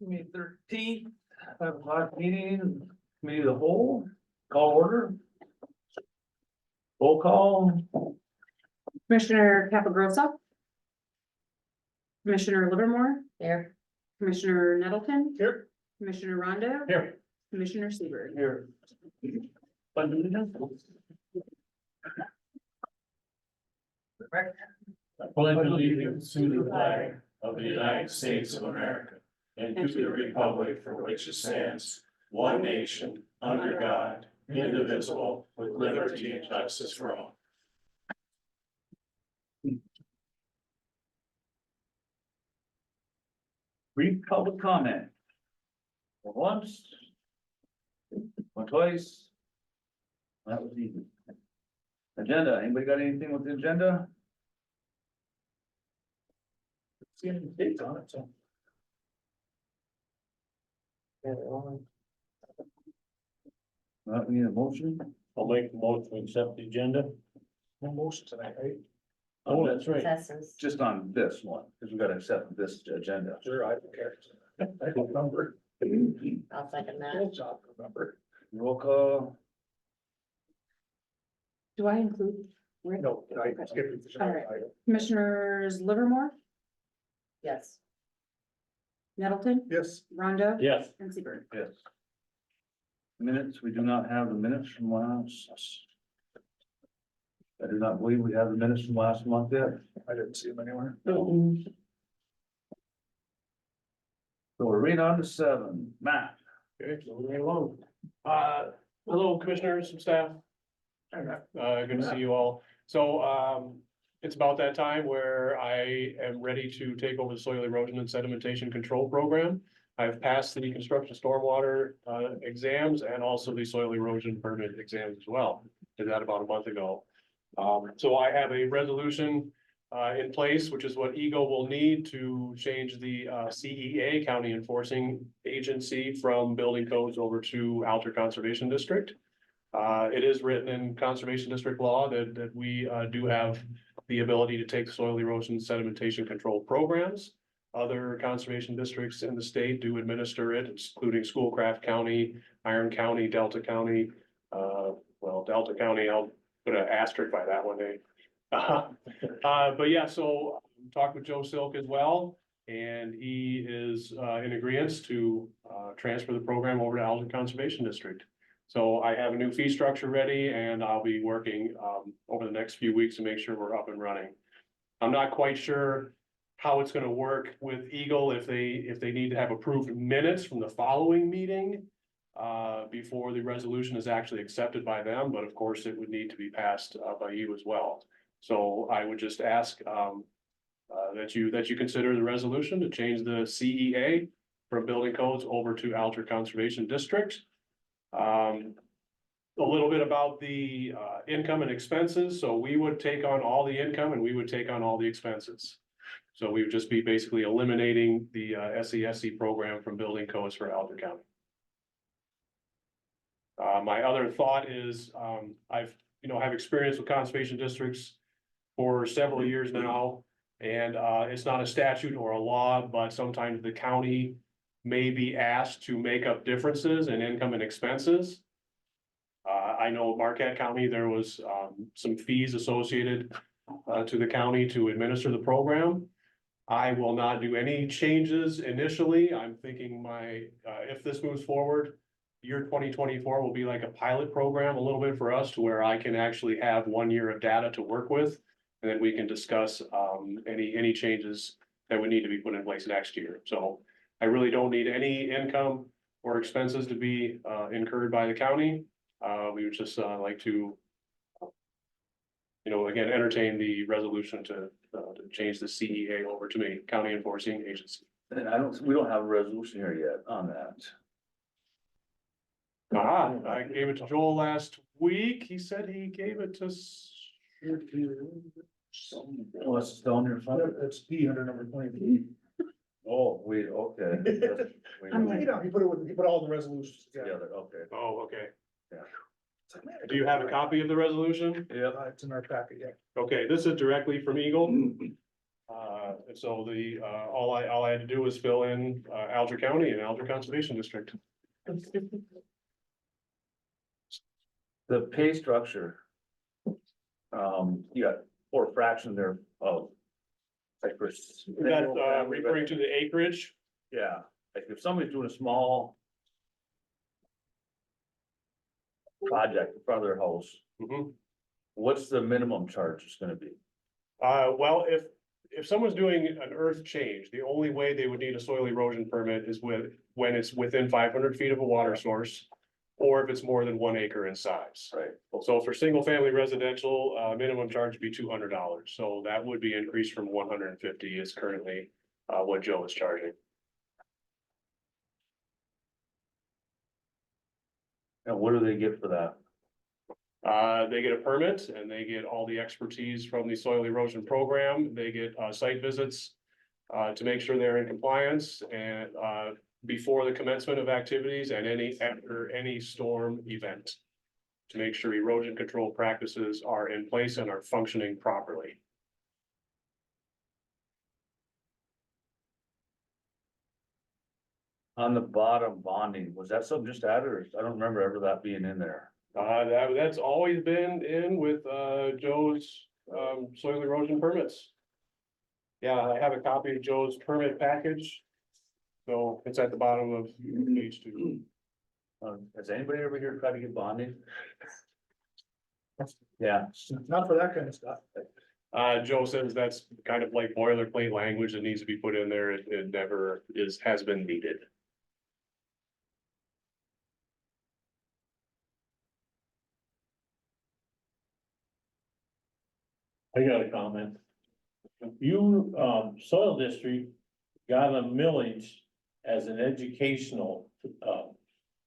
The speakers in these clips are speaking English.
May 13th, have a live meeting, committee of the whole, call order. Roll call. Commissioner Capagrosa. Commissioner Livermore, Here. Commissioner Nettleton, Here. Commissioner Rondo, Here. Commissioner Seaver. Here. I pledge allegiance to the flag of the United States of America and to the republic for which it stands, one nation, under God, indivisible, with liberty and justice for all. Brief public comment. Once. Or twice. That was easy. Agenda, anybody got anything with the agenda? See any dates on it, so. We need a motion. I'll make the motion to accept the agenda. No motion tonight, right? Oh, that's right. Assessors. Just on this one, because we gotta accept this agenda. Sure, I don't care. I don't remember. I'll second that. Remember. Roll call. Do I include? Rick? No, I skipped it. All right. Commissioners Livermore, Yes. Nettleton, Yes. Rondo. Yes. And Seaver. Yes. Minutes, we do not have the minutes from last. I do not believe we have the minutes from last month yet. I didn't see them anywhere. So we're reading on to 7, Matt. Okay, moving right along. Hello, commissioners and staff. Good to see you all. So, it's about that time where I am ready to take over the soil erosion and sedimentation control program. I've passed the construction stormwater, exams and also the soil erosion permit exams as well. Did that about a month ago. So I have a resolution, in place, which is what Eagle will need to change the, CEA, County Enforcing Agency, from building codes over to Alger Conservation District. It is written in Conservation District law that we, do have the ability to take soil erosion sedimentation control programs. Other conservation districts in the state do administer it, including Schoolcraft County, Iron County, Delta County. Well, Delta County, I'll put an asterisk by that one day. But yeah, so talked with Joe Silk as well, and he is in agreement to transfer the program over to Alger Conservation District. So I have a new fee structure ready, and I'll be working over the next few weeks to make sure we're up and running. I'm not quite sure how it's gonna work with Eagle, if they need to have approved minutes from the following meeting before the resolution is actually accepted by them, but of course it would need to be passed by you as well. So I would just ask that you consider the resolution to change the CEA from building codes over to Alger Conservation District. A little bit about the income and expenses. So we would take on all the income and we would take on all the expenses. So we would just be basically eliminating the SESC program from building codes for Alger County. My other thought is, I've have experience with conservation districts for several years now. And it's not a statute or a law, but sometimes the county may be asked to make up differences in income and expenses. I know Marquette County, there was some fees associated to the county to administer the program. I will not do any changes initially. I'm thinking if this moves forward, year 2024 will be like a pilot program a little bit for us, to where I can actually have 1 year of data to work with. And then we can discuss any changes that would need to be put in place next year. So I really don't need any income or expenses to be incurred by the county. We would just like to, again, entertain the resolution to change the CEA over to me, County Enforcing Agency. And we don't have a resolution here yet on that. I gave it to Joel last week. He said he gave it to. Oh, it's down here. It's P under number 23. Oh, wait, okay. I'm like- He put all the resolutions together. Together, okay. Oh, okay. Do you have a copy of the resolution? Yeah. It's in our packet, yeah. Okay, this is directly from Eagle. And so all I had to do was fill in, Alger County and Alger Conservation District. The pay structure. You got 4 fractions there of. Like for. That's, referring to the acreage. Yeah, like if somebody's doing a small. Project in front of their house, Mhm. what's the minimum charge is gonna be? Well, if someone's doing an earth change, the only way they would need a soil erosion permit is when it's within 500 feet of a water source. Or if it's more than 1 acre in size. Right. So for single family residential, minimum charge would be $200. So that would be increased from 150 is currently, what Joe is charging. And what do they get for that? They get a permit and they get all the expertise from the soil erosion program. They get, site visits. To make sure they're in compliance and, before the commencement of activities and after any storm event. To make sure erosion control practices are in place and are functioning properly. On the bottom bonding, was that something just added, or I don't remember ever that being in there? That's always been in with, Joe's, soil erosion permits. Yeah, I have a copy of Joe's permit package. So it's at the bottom of page 2. Has anybody ever here tried to get bonding? Yeah, Not for that kind of stuff. Joe says that's kind of like boilerplate language that needs to be put in there. It never has been needed. I got a comment. You, soil district got a millage as an educational,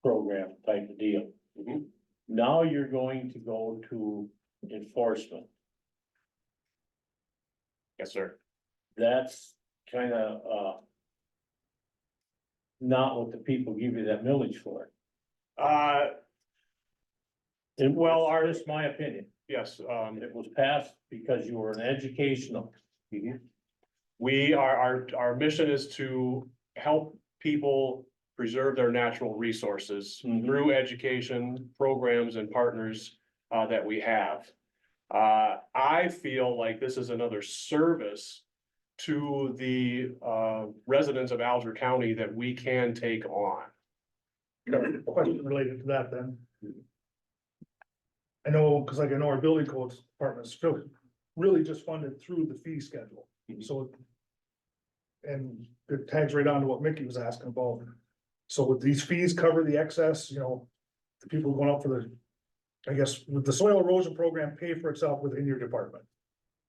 program type of deal. Mhm. Now you're going to go to enforcement. Yes, sir. That's kind of, not what the people give you that millage for. And Well, just my opinion. yes, It was passed because you were an educational. our mission is to help people preserve their natural resources Mhm. through education programs and partners that we have. I feel like this is another service to the residents of Alger County that we can take on. Question related to that then. I know, cause like I know our building codes department is really just funded through the fee schedule, so. And it tags right on to what Mickey was asking about. So would these fees cover the excess, the people going up for I guess, would the soil erosion program pay for itself within your department?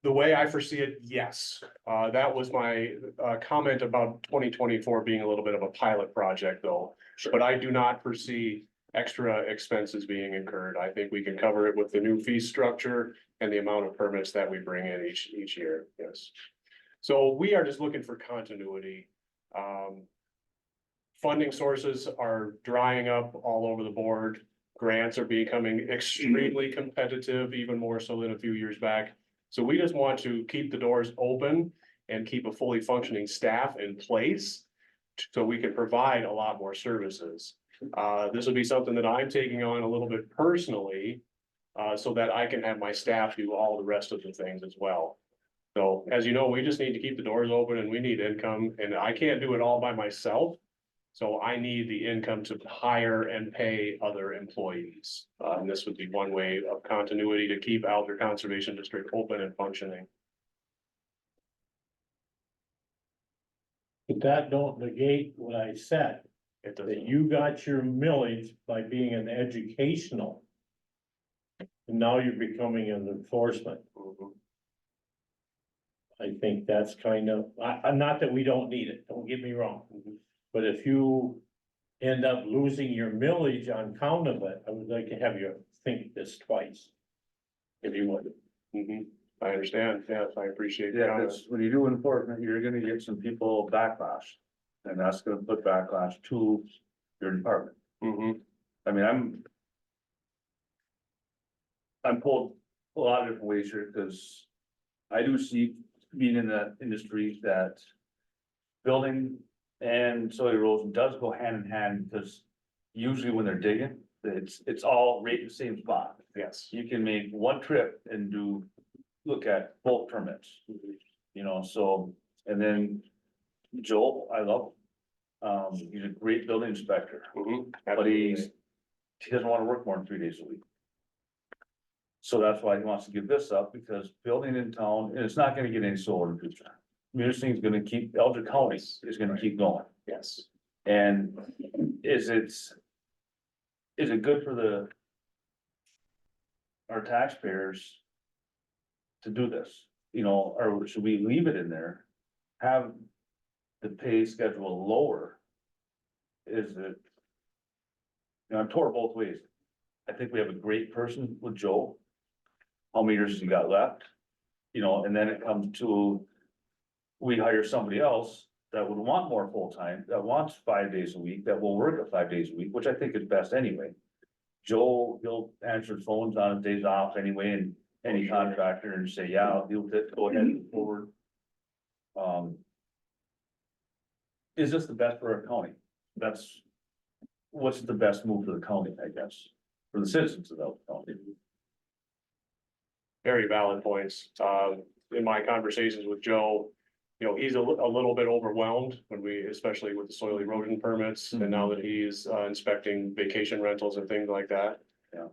The way I foresee it, yes. That was my comment about 2024 being a little bit of a pilot project though. But I do not foresee extra expenses being incurred. I think we can cover it with the new fee structure and the amount of permits that we bring in each year, yes. So we are just looking for continuity. Funding sources are drying up all over the board. Grants are becoming extremely competitive, even more so than a few years back. So we just want to keep the doors open and keep a fully functioning staff in place so we can provide a lot more services. This will be something that I'm taking on a little bit personally, so that I can have my staff do all the rest of the things as well. So as you know, we just need to keep the doors open and we need income, and I can't do it all by myself. So I need the income to hire and pay other employees. And this would be one way of continuity to keep Alger Conservation District open and functioning. But that don't negate what I said, It that doesn't, you got your millage by being an educational. And now you're becoming an enforcement. Mhm. I think that's kind of, not that we don't need it, don't get me wrong. But if you end up losing your millage on count of it, I would like to have you think this twice. If you would. Mhm. I understand. Yes, I appreciate the yeah, comment. because when you do enforcement, you're gonna get some people backlash. And that's gonna put backlash to your department. Mhm. I mean, I'm pulled a lot of different ways here, because I do see, being in that industry, that building and soil erosion does go hand in hand, because usually when they're digging, it's all right in the same spot. Yes. You can make one trip and look at both permits, you know, so, and then Joel, I love him. He's a great building inspector, but he doesn't wanna work more than 3 days a week. So that's why he wants to give this up, because building in town, and it's not gonna get any solar in the future. Munising's gonna keep, Alger County is gonna keep going. Yes. And is it good for our taxpayers to do this, you know, or should we leave it in there? Have the pay schedule lower? Is it? You know, I'm torn both ways. I think we have a great person with Joe. How many years has he got left? You know, and then it comes to, we hire somebody else that would want more full-time, that wants 5 days a week, that will work at 5 days a week, which I think is best anyway. Joe, he'll answer phones on his days off anyway, and any contractor, and say, yeah, I'll deal with it, go ahead and forward. Is this the best for our county? What's the best move for the county, I guess, for the citizens of the county? Very valid points. In my conversations with Joe, you know, he's a little bit overwhelmed when especially with the soil erosion permits, and now that he's inspecting vacation rentals and things like that. Yeah.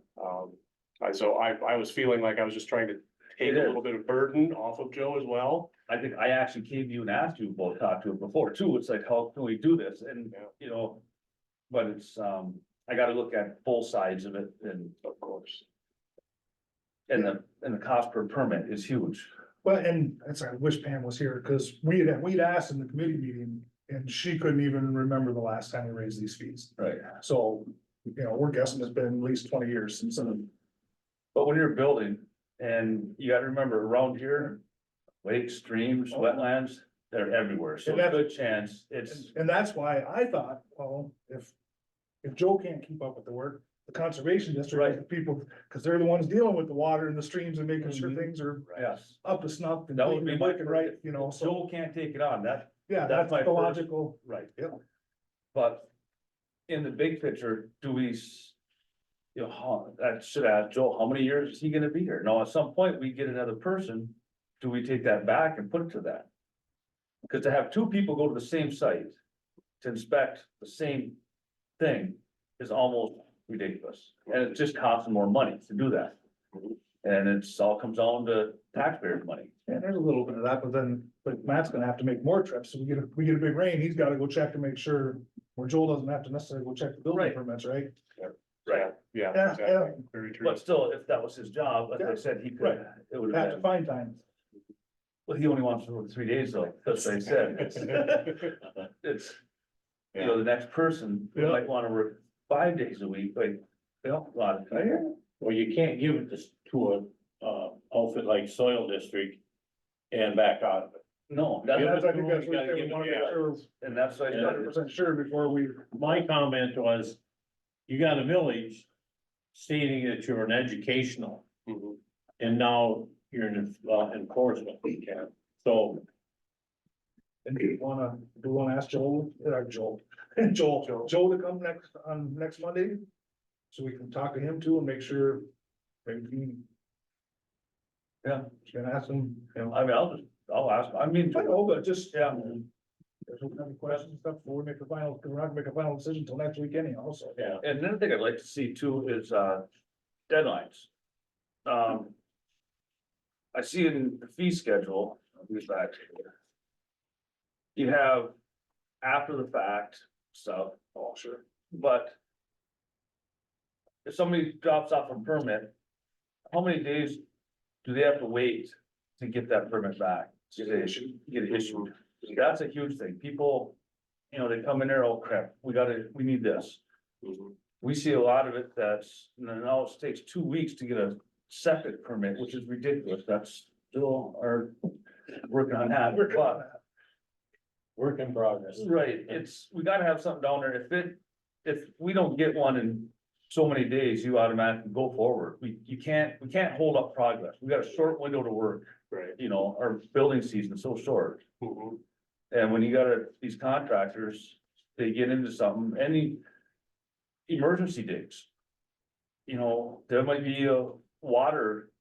So I was feeling like I was just trying to take a little bit of burden off of Joe as well. I think I actually came to you and asked you both, talked to him before too, it's like, how can we do this, and, Yeah. you know. But it's, I gotta look at both sides of it, and Of course. And the cost per permit is huge. Well, and that's, I wish Pam was here, because we'd asked in the committee meeting, and she couldn't even remember the last time we raised these fees. Right. So, you know, we're guessing it's been at least 20 years since. But when you're building, and you gotta remember, around here, lakes, streams, wetlands, they're everywhere, so And a that's- good chance, it's, And that's why I thought, well, if Joe can't keep up with the work, the conservation district, the people, because they're the ones dealing with the water and the streams and making sure Mhm. things are yes. up to snuff and That would be my working right, you know, so, Joel can't take it on, yeah, that's that's my the first- logical. right. Yep. But in the big picture, you know, I should ask Joel, how many years is he gonna be here? Now, at some point, we get another person, do we take that back and put it to that? Cause to have two people go to the same site to inspect the same thing is almost ridiculous, and it just costs more money to do that. And it's all comes down to taxpayers' money. And there's a little bit of that, but Matt's gonna have to make more trips, so we get a big rain, he's gotta go check to make sure, where Joel doesn't have to necessarily go check the building Right. permits, right? Right. Yeah, Yeah, exactly. Very true. But still, if that was his job, like I said, he Right. could, it would Have have to been, find time. well, he only wants to work 3 days though, that's what I said. It's, you know, the next person Yeah. might wanna work 5 days a week, like, you know, a lot of. Well, you can't give it to outfit like Soil District and back out of it. No, I that's, think that's You what gotta they give want to it- make sure, and that's why I said, 100% sure before we. My comment was, you got a village stating that you're an educational, Mhm. and now you're an enforcement. So, And do you wanna ask Joel to come next Monday? So we can talk to him too and make sure, maybe. Yeah. Can ask him, you know, I mean, I'll ask, I mean, I know, but just. yeah, If we have any questions and stuff before we make the final, because we're not gonna make a final decision until next week anyhow, so. yeah, and another thing I'd like to see too is, deadlines. I see in the fee schedule, I'll get back to it. You have after the fact stuff, oh, sure, but. If somebody drops off a permit, how many days do they have to wait to get that permit back? Get it issued. That's a huge thing. People, you know, they come in there, oh crap, we need this. We see a lot of it that's, now it takes 2 weeks to get a septic permit, which is ridiculous. That's still our working on that, but. work in progress. Right, we gotta have something down there. If we don't get one in so many days, you automatically go forward. We can't hold up progress. We got a short window to work, Right. you know, our building season is so short. Mhm. And when you got these contractors, they get into something, any emergency digs. You know, there might be a water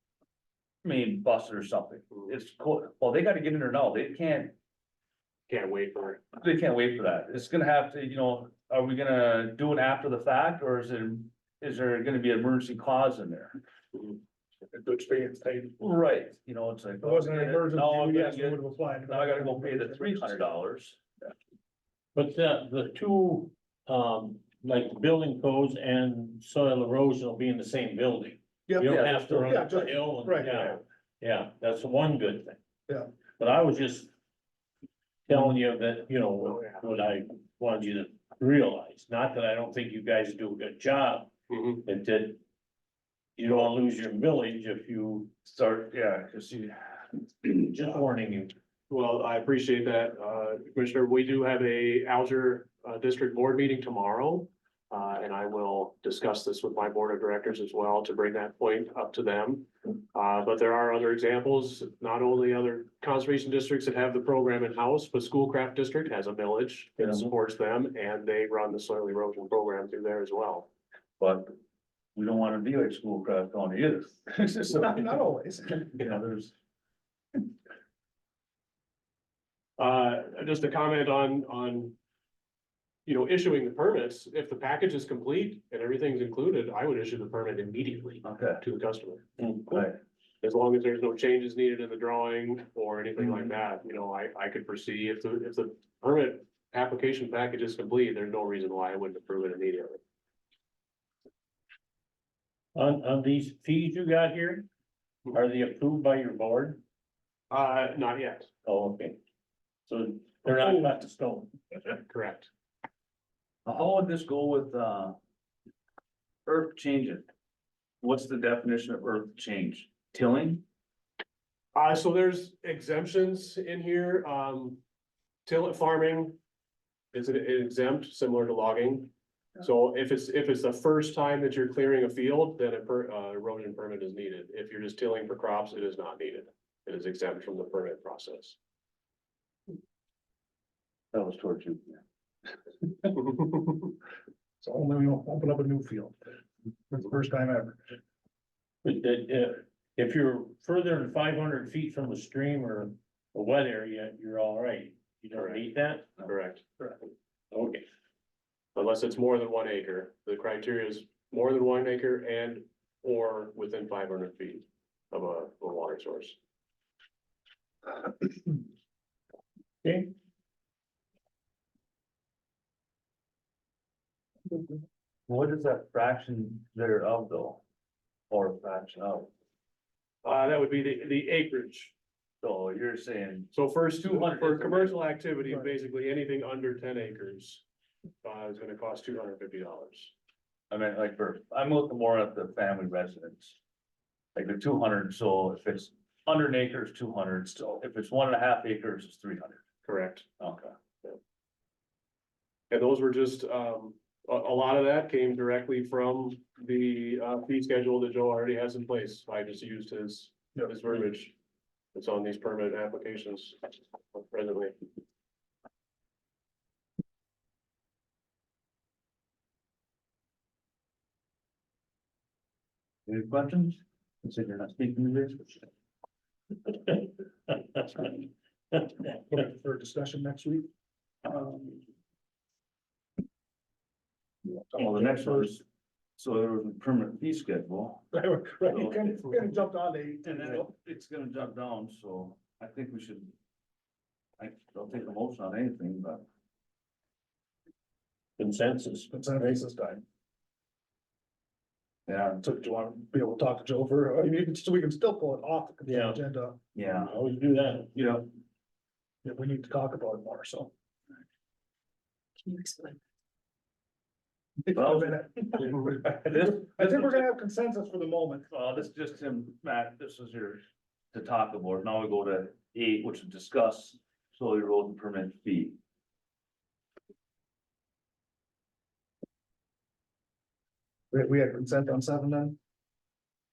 main busted or something. It's cool. Well, they gotta get in there now. They can't Wait for it. wait for that. It's gonna have to, you know, are we gonna do it after the fact, or is there gonna be an emergency clause in there? A good faith thing. Right, you know, it's like. If it wasn't an emergency, Now I'm gonna yes, we get- would have applied. now I gotta go pay the $300. But the two, like the building codes and soil erosion will be in the same building. Yep. You don't Yeah, have to run yeah, up the just- hill and, right, yeah, yeah, that's one good thing. Yeah. But I was just telling you that, you know, what I wanted you to realize, not that I don't think you guys do a good job, Mhm. but that you don't wanna lose your village if you, Start, yeah, cause you, just warning you. Well, I appreciate that, Commissioner. We do have a Alger, district board meeting tomorrow. And I will discuss this with my board of directors as well to bring that point up to them. But there are other examples, not only other conservation districts that have the program in-house, but Schoolcraft District has a village that supports them, and they run the soil erosion program through there as well. but we don't wanna be like Schoolcraft County either. It's just, Not always. you know, there's, Just a comment on, you know, issuing the permits. If the package is complete and everything's included, I would issue the permit immediately okay, to the customer. right, As long as there's no changes needed in the drawing or anything like that, you know, I could foresee if the permit application package is complete, there's no reason why I wouldn't approve it immediately. On these fees you got here, are they approved by your board? Not yet, Oh, okay. So they're not cut to stone. correct. how would this go with, earth changing? What's the definition of earth change? Tilling? So there's exemptions in here, tillage farming is exempt, similar to logging. So if it's the first time that you're clearing a field, then erosion permit is needed. If you're just tilling for crops, it is not needed. It is exempt from the permit process. That was towards you. So only we don't open up a new field. For the first time ever. But if you're further than 500 feet from a stream or a wet area, you're all right. You don't Correct. need that? Correct. Okay. Unless it's more than 1 acre. The criteria is more than 1 acre and or within 500 feet of a water source. Okay. What is that fraction thereof though? Or fraction of? That would be the acreage. So you're saying, So first 200 for is the commercial activity, Right. basically anything under 10 acres. Is gonna cost $250. I mean, like I'm looking more at the family residence. Like the 200, so if it's under an acre, it's 200, so if it's 1.5 acres, it's 300. Correct. Okay. And those were just, a lot of that came directly from the, fee schedule that Joe already has in place. I just used his verbiage. It's on these permit applications presently. Any questions? Consider you're not speaking to this. For discussion next week. Well, the next one is, so there was a permanent fee schedule. Right, you kind of jumped on And then it's gonna jump down, so I think we should. I'll take a motion on anything, but Consensus. consensus this time. yeah, So do you want to be able to talk to Joe for, I mean, so we can still pull it off the Yeah. consent agenda yeah, Always do that. you know, if we need to talk about it more, so. Can you explain? Well, I think we're gonna have consensus for the moment. this is just him, Matt, this is your, to talk about, now we go to 8, which is discuss soil erosion permit fee. We had consent on 7 then?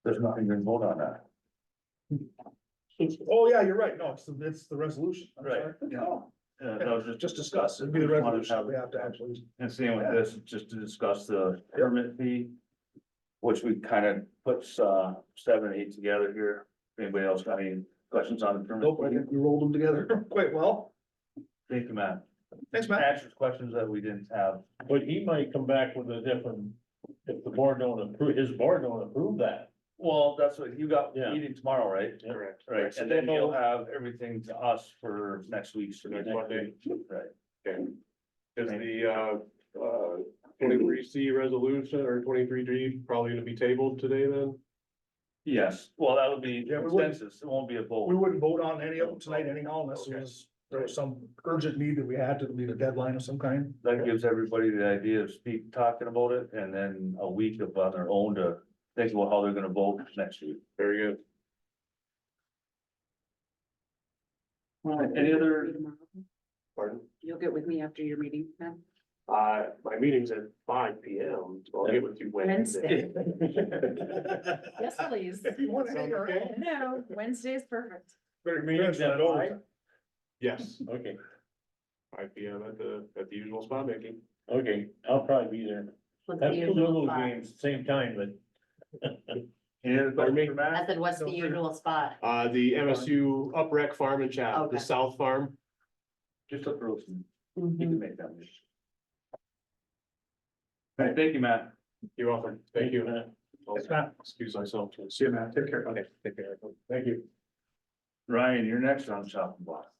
There's nothing to vote on that. Oh, yeah, you're right. No, it's the resolution. I'm Right. sorry. Yeah. That was Just discuss. It'd be the resolution. We have to actually. And same with this, just to discuss the permit fee. Which we kind of puts 7, 8 together here. Anybody else got any questions on the permit? Nope, I fee? think we rolled them together quite well. Thank you, Matt. Thanks, Matt. Answers questions that we didn't have. But he might come back with a different, if the board don't approve, his board don't approve that. Well, that's what you got Yeah. meeting tomorrow, right? Correct. Right, So and then we'll you'll know- have everything to us for next week's. Next Monday. Right. Okay. Is the, 23C resolution or 23G probably gonna be tabled today then? Yes, well, that would be Yeah, we wouldn't- consensus, it won't be a We vote. wouldn't vote on any of them tonight anyhow unless Okay. there was some urgent need that we had to meet a deadline of some kind. That gives everybody the idea of talking about it, and then a week of on their own to think about how they're gonna vote next week. Very good. Any other, Pardon? You'll get with me after your meeting, then? My meeting's at 5 p.m. so I'll get with you Wednesday. Yes, please. If you wanna hang around. No, Wednesday is perfect. Better Meeting's transfer at that over. 5? Yes, Okay, 5 p.m. at the usual spot making. okay, I'll probably be there. What's Have the two usual little spot? games at the same time, but any other Pardon me? questions for I Matt? said, what's the No, sir. usual spot? The MSU Uprec Farm and Chat, Okay. the South Farm. Just up Rosen, you Mhm. can make that. All right, thank you, Matt. You're welcome. Thank you. I'll Thanks, Matt. excuse myself. See you, Matt. Take care. Okay, take care. Thank you. Ryan, you're next on chopping block.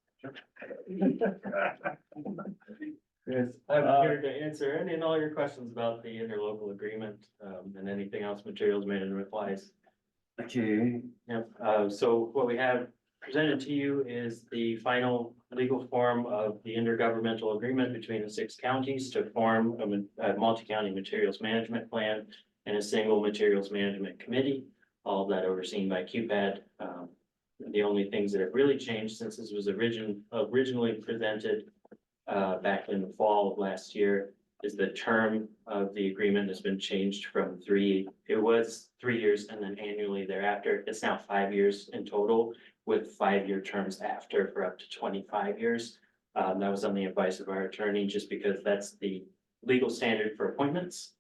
Yes, I'm here to answer any and all your questions about the interlocal agreement, and anything else materials made in replies. Okay, Yep, so what we have presented to you is the final legal form of the intergovernmental agreement between the 6 counties to form a multi-county materials management plan and a single materials management committee, all of that overseen by QPAD. The only things that have really changed since this was originally presented back in the fall of last year is the term of the agreement has been changed from 3, it was 3 years and then annually thereafter. It's now 5 years in total with 5-year terms after for up to 25 years. That was on the advice of our attorney, just because that's the legal standard for appointments.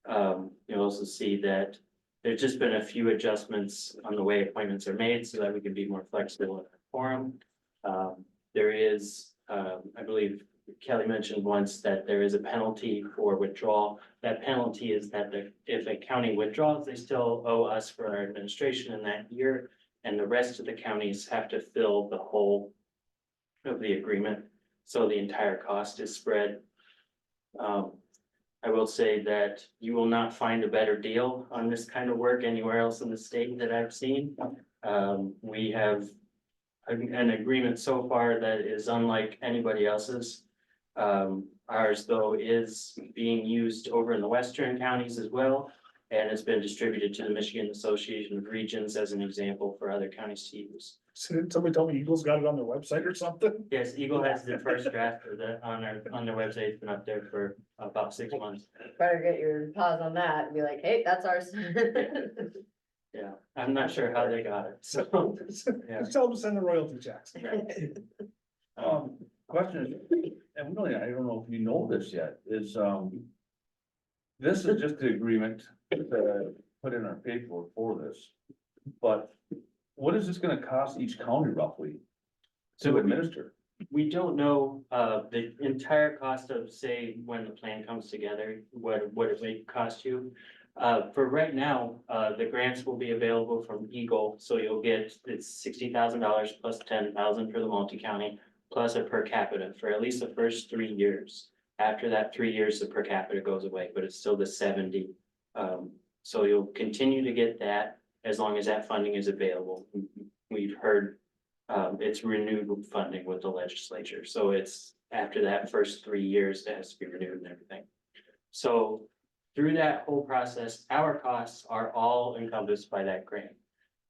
You'll also see that there's just been a few adjustments on the way appointments are made so that we can be more flexible in our forum. There is, I believe Kelly mentioned once that there is a penalty for withdrawal. That penalty is that if a county withdraws, they still owe us for our administration in that year. And the rest of the counties have to fill the whole of the agreement. So the entire cost is spread. I will say that you will not find a better deal on this kind of work anywhere else in the state that I've seen. We have an agreement so far that is unlike anybody else's. Ours though is being used over in the western counties as well. And it's been distributed to the Michigan Association of Regions as an example for other counties to use. So did somebody tell me Eagles got it on their website or something? Yes, Eagle has the first draft of that on their website. It's been up there for about 6 months. Better get your pause on that and be like, hey, that's ours. Yeah, I'm not sure how they got it, so. Yeah. Just tell them to send the royalty checks. question is, and really, I don't know if you know this yet, is, this is just the agreement to put in our paperwork for this. But what is this gonna cost each county roughly to administer? We don't know, the entire cost of, say, when the plan comes together, what it may cost you. For right now, the grants will be available from Eagle, so you'll get, it's $60,000 plus 10,000 for the multi-county, plus a per capita for at least the first 3 years. After that 3 years, the per capita goes away, but it's still the 70. So you'll continue to get that as long as that funding is available. We've heard it's renewed funding with the legislature, so it's after that first 3 years, it has to be renewed and everything. So through that whole process, our costs are all encompassed by that grant.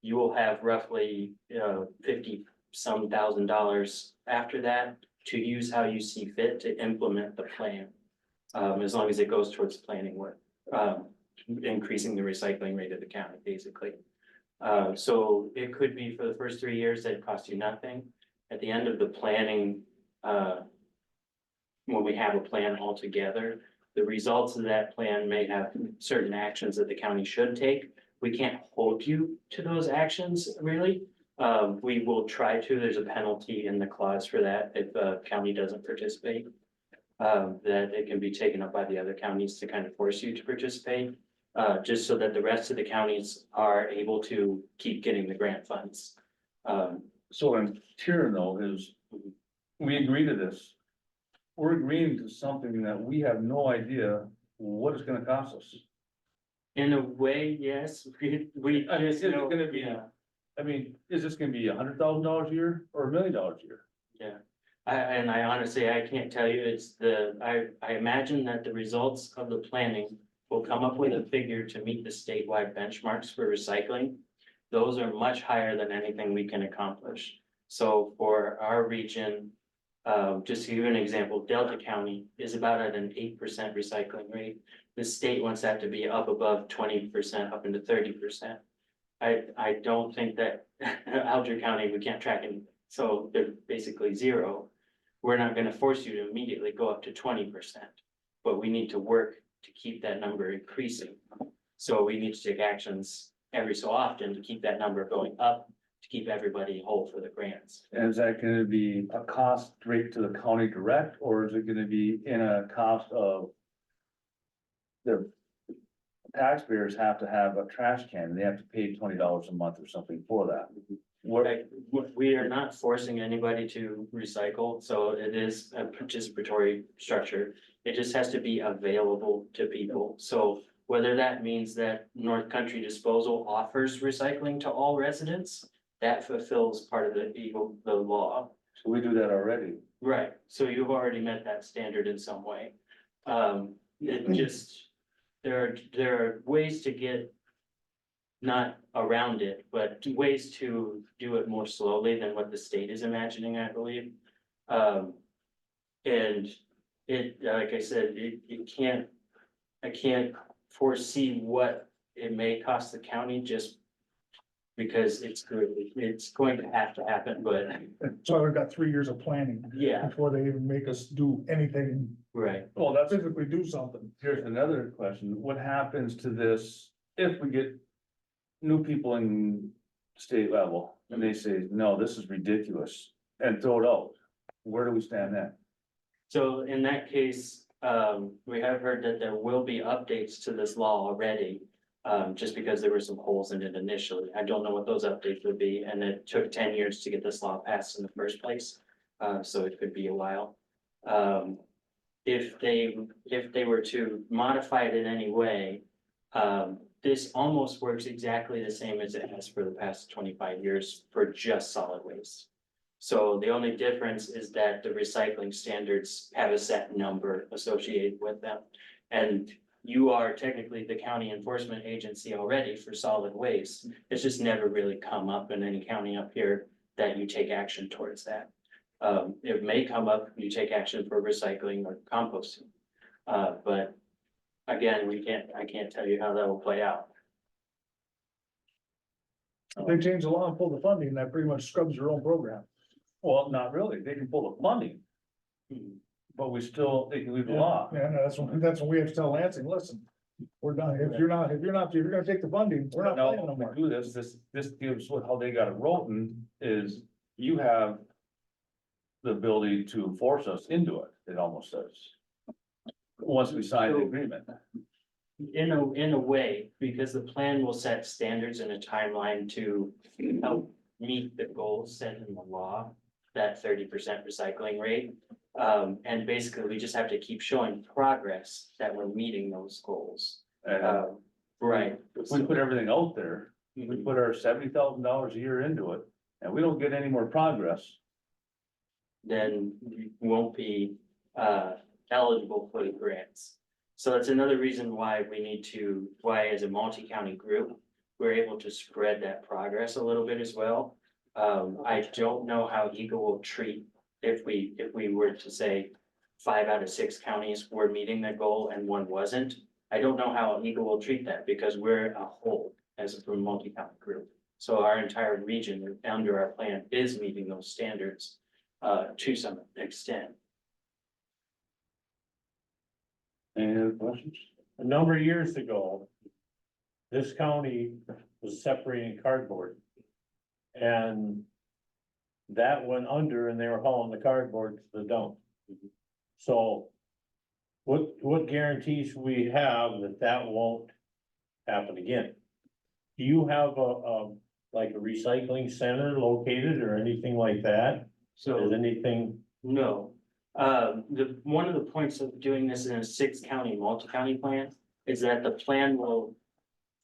You will have roughly 50-some thousand dollars after that to use how you see fit to implement the plan, as long as it goes towards planning work. increasing the recycling rate of the county, basically. So it could be for the first 3 years that it costs you nothing. At the end of the planning, when we have a plan all together, the results of that plan may have certain actions that the county should take. We can't hold you to those actions, really. We will try to, there's a penalty in the clause for that if the county doesn't participate. That it can be taken up by the other counties to kind of force you to participate. Just so that the rest of the counties are able to keep getting the grant funds. So what I'm hearing though is, we agree to this. We're agreeing to something that we have no idea what it's gonna cost us. In a way, yes, we I mean, just is it know, gonna be- yeah, I mean, is this gonna be $100,000 a year or $1 million a year? yeah. I honestly, I can't tell you, it's I imagine that the results of the planning will come up with a figure to meet the statewide benchmarks for recycling. Those are much higher than anything we can accomplish. So for our region, just to give you an example, Delta County is about at an 8% recycling rate. The state wants that to be up above 20%, up into 30%. I don't think that Alger County, we can't track anything, so they're basically zero. We're not gonna force you to immediately go up to 20%, but we need to work to keep that number increasing. So we need to take actions every so often to keep that number going up, to keep everybody whole for the grants. And is that gonna be a cost straight to the county direct, or is it gonna be in a cost of the taxpayers have to have a trash can, and they have to pay $20 a month or something for that? What, Like, we are not forcing anybody to recycle, so it is a participatory structure. It just has to be available to people. So whether that means that North Country Disposal offers recycling to all residents, that fulfills part of the law. so we do that already. Right, so you've already met that standard in some way. It just, there are ways to get. Not around it, but ways to do it more slowly than what the state is imagining, I believe. And it, like I said, I can't foresee what it may cost the county just. Because it's going to have to happen, but So we've got 3 years of planning yeah, before they even make us do anything, right. Well, that's, physically do something. here's another question. What happens to this if we get new people in state level and they say, no, this is ridiculous, and throw it out? Where do we stand then? So in that case, we have heard that there will be updates to this law already. Just because there were some holes in it initially. I don't know what those updates would be, and it took 10 years to get this law passed in the first place. So it could be a while. If they were to modify it in any way, this almost works exactly the same as it has for the past 25 years for just solid waste. So the only difference is that the recycling standards have a set number associated with them. And you are technically the county enforcement agency already for solid waste. It's just never really come up in any county up here that you take action towards that. It may come up, you take action for recycling or composting. But again, I can't tell you how that will play out. If they change the law and pull the funding, that pretty much scrubs your own program. Well, not really. They can pull the funding, but they can leave the law. Yeah, no, that's when we have to tell Lansing, listen, we're done. If you're gonna take the funding, we're not No, playing no if we more. do this gives how they got it written is you have the ability to force us into it, it almost says. Once we sign the agreement. In a way, because the plan will set standards and a timeline to help meet the goals set in the law, that 30% recycling rate. And basically, we just have to keep showing progress that we're meeting those goals. And Right. if we put everything out there, we put our $70,000 a year into it, and we don't get any more progress. Then we won't be eligible for the grants. So that's another reason why why as a multi-county group, we're able to spread that progress a little bit as well. I don't know how Eagle will treat if we were to say 5 out of 6 counties were meeting their goal and one wasn't. I don't know how Eagle will treat that because we're a whole as a multi-county group. So our entire region under our plan is meeting those standards to some extent. Any other questions? A number of years ago, this county was separating cardboard. And that went under and they were hauling the cardboard to the dump. So what guarantees we have that that won't happen again? Do you have like a recycling center located or anything like that? So Is anything, no, one of the points of doing this in a 6-county multi-county plan is that the plan will,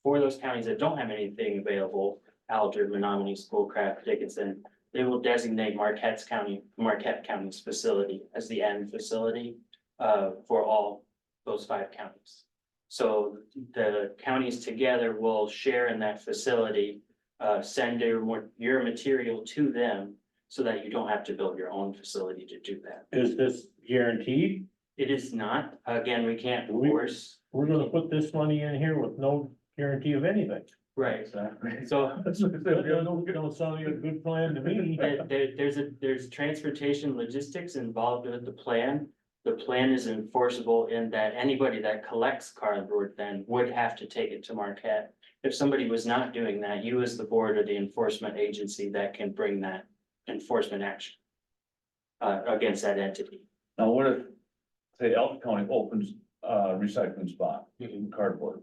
for those counties that don't have anything available, Alger, Menominee, Schoolcraft, Dickinson, they will designate Marquette County's facility as the end facility for all those 5 counties. So the counties together will share in that facility, send your material to them so that you don't have to build your own facility to do that. is this guaranteed? It is not, again, we can't We- force, We're gonna put this money in here with no guarantee of anything. right, Exactly. so That don't sound like a good plan to me. there's transportation logistics involved with the plan. The plan is enforceable in that anybody that collects cardboard then would have to take it to Marquette. If somebody was not doing that, you as the board or the enforcement agency that can bring that enforcement action against that entity. Now, what if, say, Elton County opens a recycling spot in cardboard?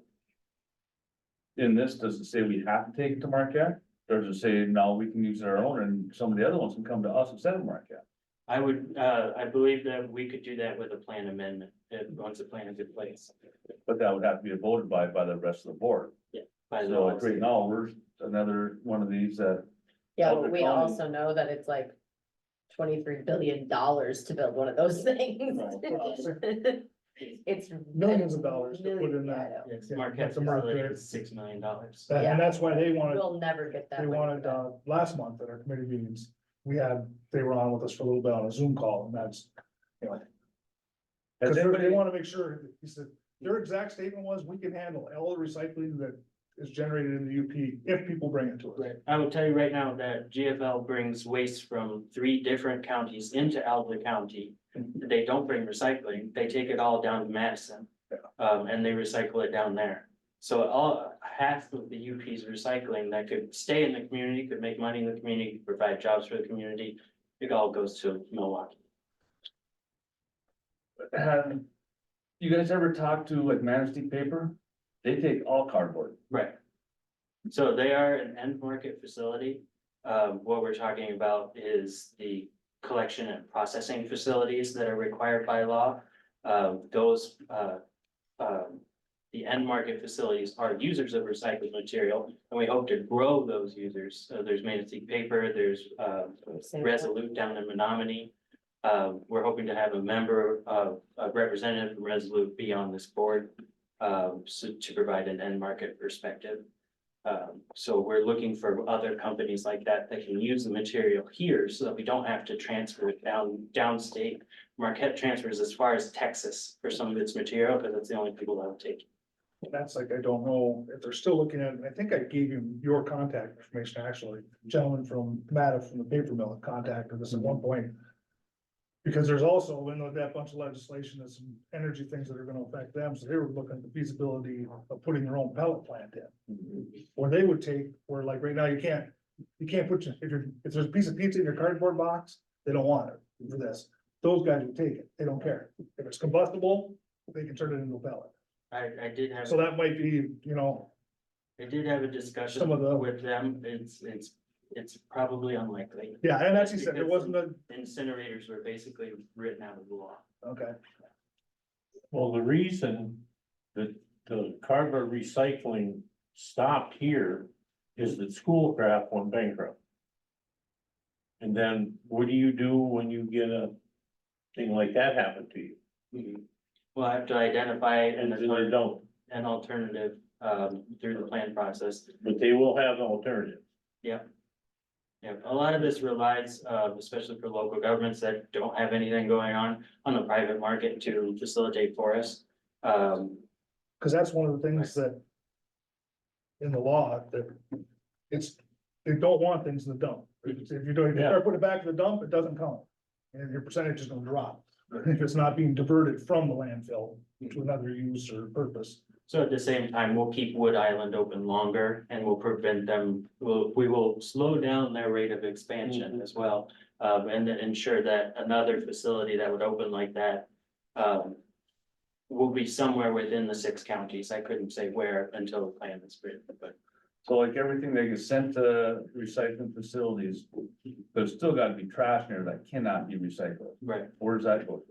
In this, does it say we have to take it to Marquette? Or does it say, no, we can use our own and some of the other ones can come to us instead of Marquette? I believe that we could do that with a plan amendment, once the plan is in place. But that would have to be voted by the rest of the board. By the So law. like right now, we're another one of these that, Yeah, Alger but we County. also know that it's like $23 billion to build one of those things. It's Millions of dollars to put in millions, yeah, I that. know. Yes, Yeah, Marquette that's a market. facility is $6 million. And that's why they wanted, We'll never get that. they money wanted, back. last month at our committee meetings, they were on with us for a little bit on a Zoom call, and that's, you know. has Cause they anybody, wanna make sure, he said, their exact statement was, we can handle all the recycling that is generated in the UP if people bring it to us. Right, I will tell you right now that GFL brings waste from 3 different counties into Alger County. They don't bring recycling, they take it all down to Madison. And they recycle it down there. So half of the UP's recycling that could stay in the community, could make money in the community, provide jobs for the community, it all goes to Milwaukee. you guys ever talk to like Manistee Paper? They take all cardboard. Right. So they are an end market facility. What we're talking about is the collection and processing facilities that are required by law. The end market facilities are users of recycled material, and we hope to grow those users. There's Manistee Paper, there's Resolute down in Menominee. We're hoping to have a representative from Resolute be on this board, so to provide an end market perspective. So we're looking for other companies like that that can use the material here so that we don't have to transfer it downstate. Marquette transfers as far as Texas for some of its material, because that's the only people that will take it. That's like, I don't know if they're still looking at, I think I gave you your contact information, actually, gentleman from Matta from the paper mill contacted us at one point. Because there's also, when that bunch of legislation, there's some energy things that are gonna affect them, so they were looking at the feasibility of putting their own pellet plant in. Where they would take, where like right now, you can't put, if there's a piece of pizza in your cardboard box, they don't want it for this. Those guys would take it, they don't care. If it's combustible, they can turn it into a pellet. I did have, So that might be, I did have a discussion Some of the- with them. It's probably unlikely. yeah, and as he said, there wasn't a, Incinerators were basically written out of the law. okay, Well, the reason that the cardboard recycling stopped here is that Schoolcraft went bankrupt. And then what do you do when you get a thing like that happen to you? We'll have to identify And then they don't, an alternative, through the plan process. but they will have an alternative. Yeah, a lot of this relies, especially for local governments that don't have anything going on the private market to facilitate for us. Cause that's one of the things that. In the law, that they don't want things in the dump. If you don't, if you start putting it back to the dump, it doesn't count. And your percentage is gonna drop, if it's not being diverted from the landfill to another use or purpose. So at the same time, we'll keep Wood Island open longer and we'll prevent them, we will slow down their rate of expansion as well. And then ensure that another facility that would open like that, will be somewhere within the 6 counties. I couldn't say where until the plan is written, but So like everything they get sent to recycling facilities, there's still gotta be trash in there that cannot be recycled. right. Where's that go?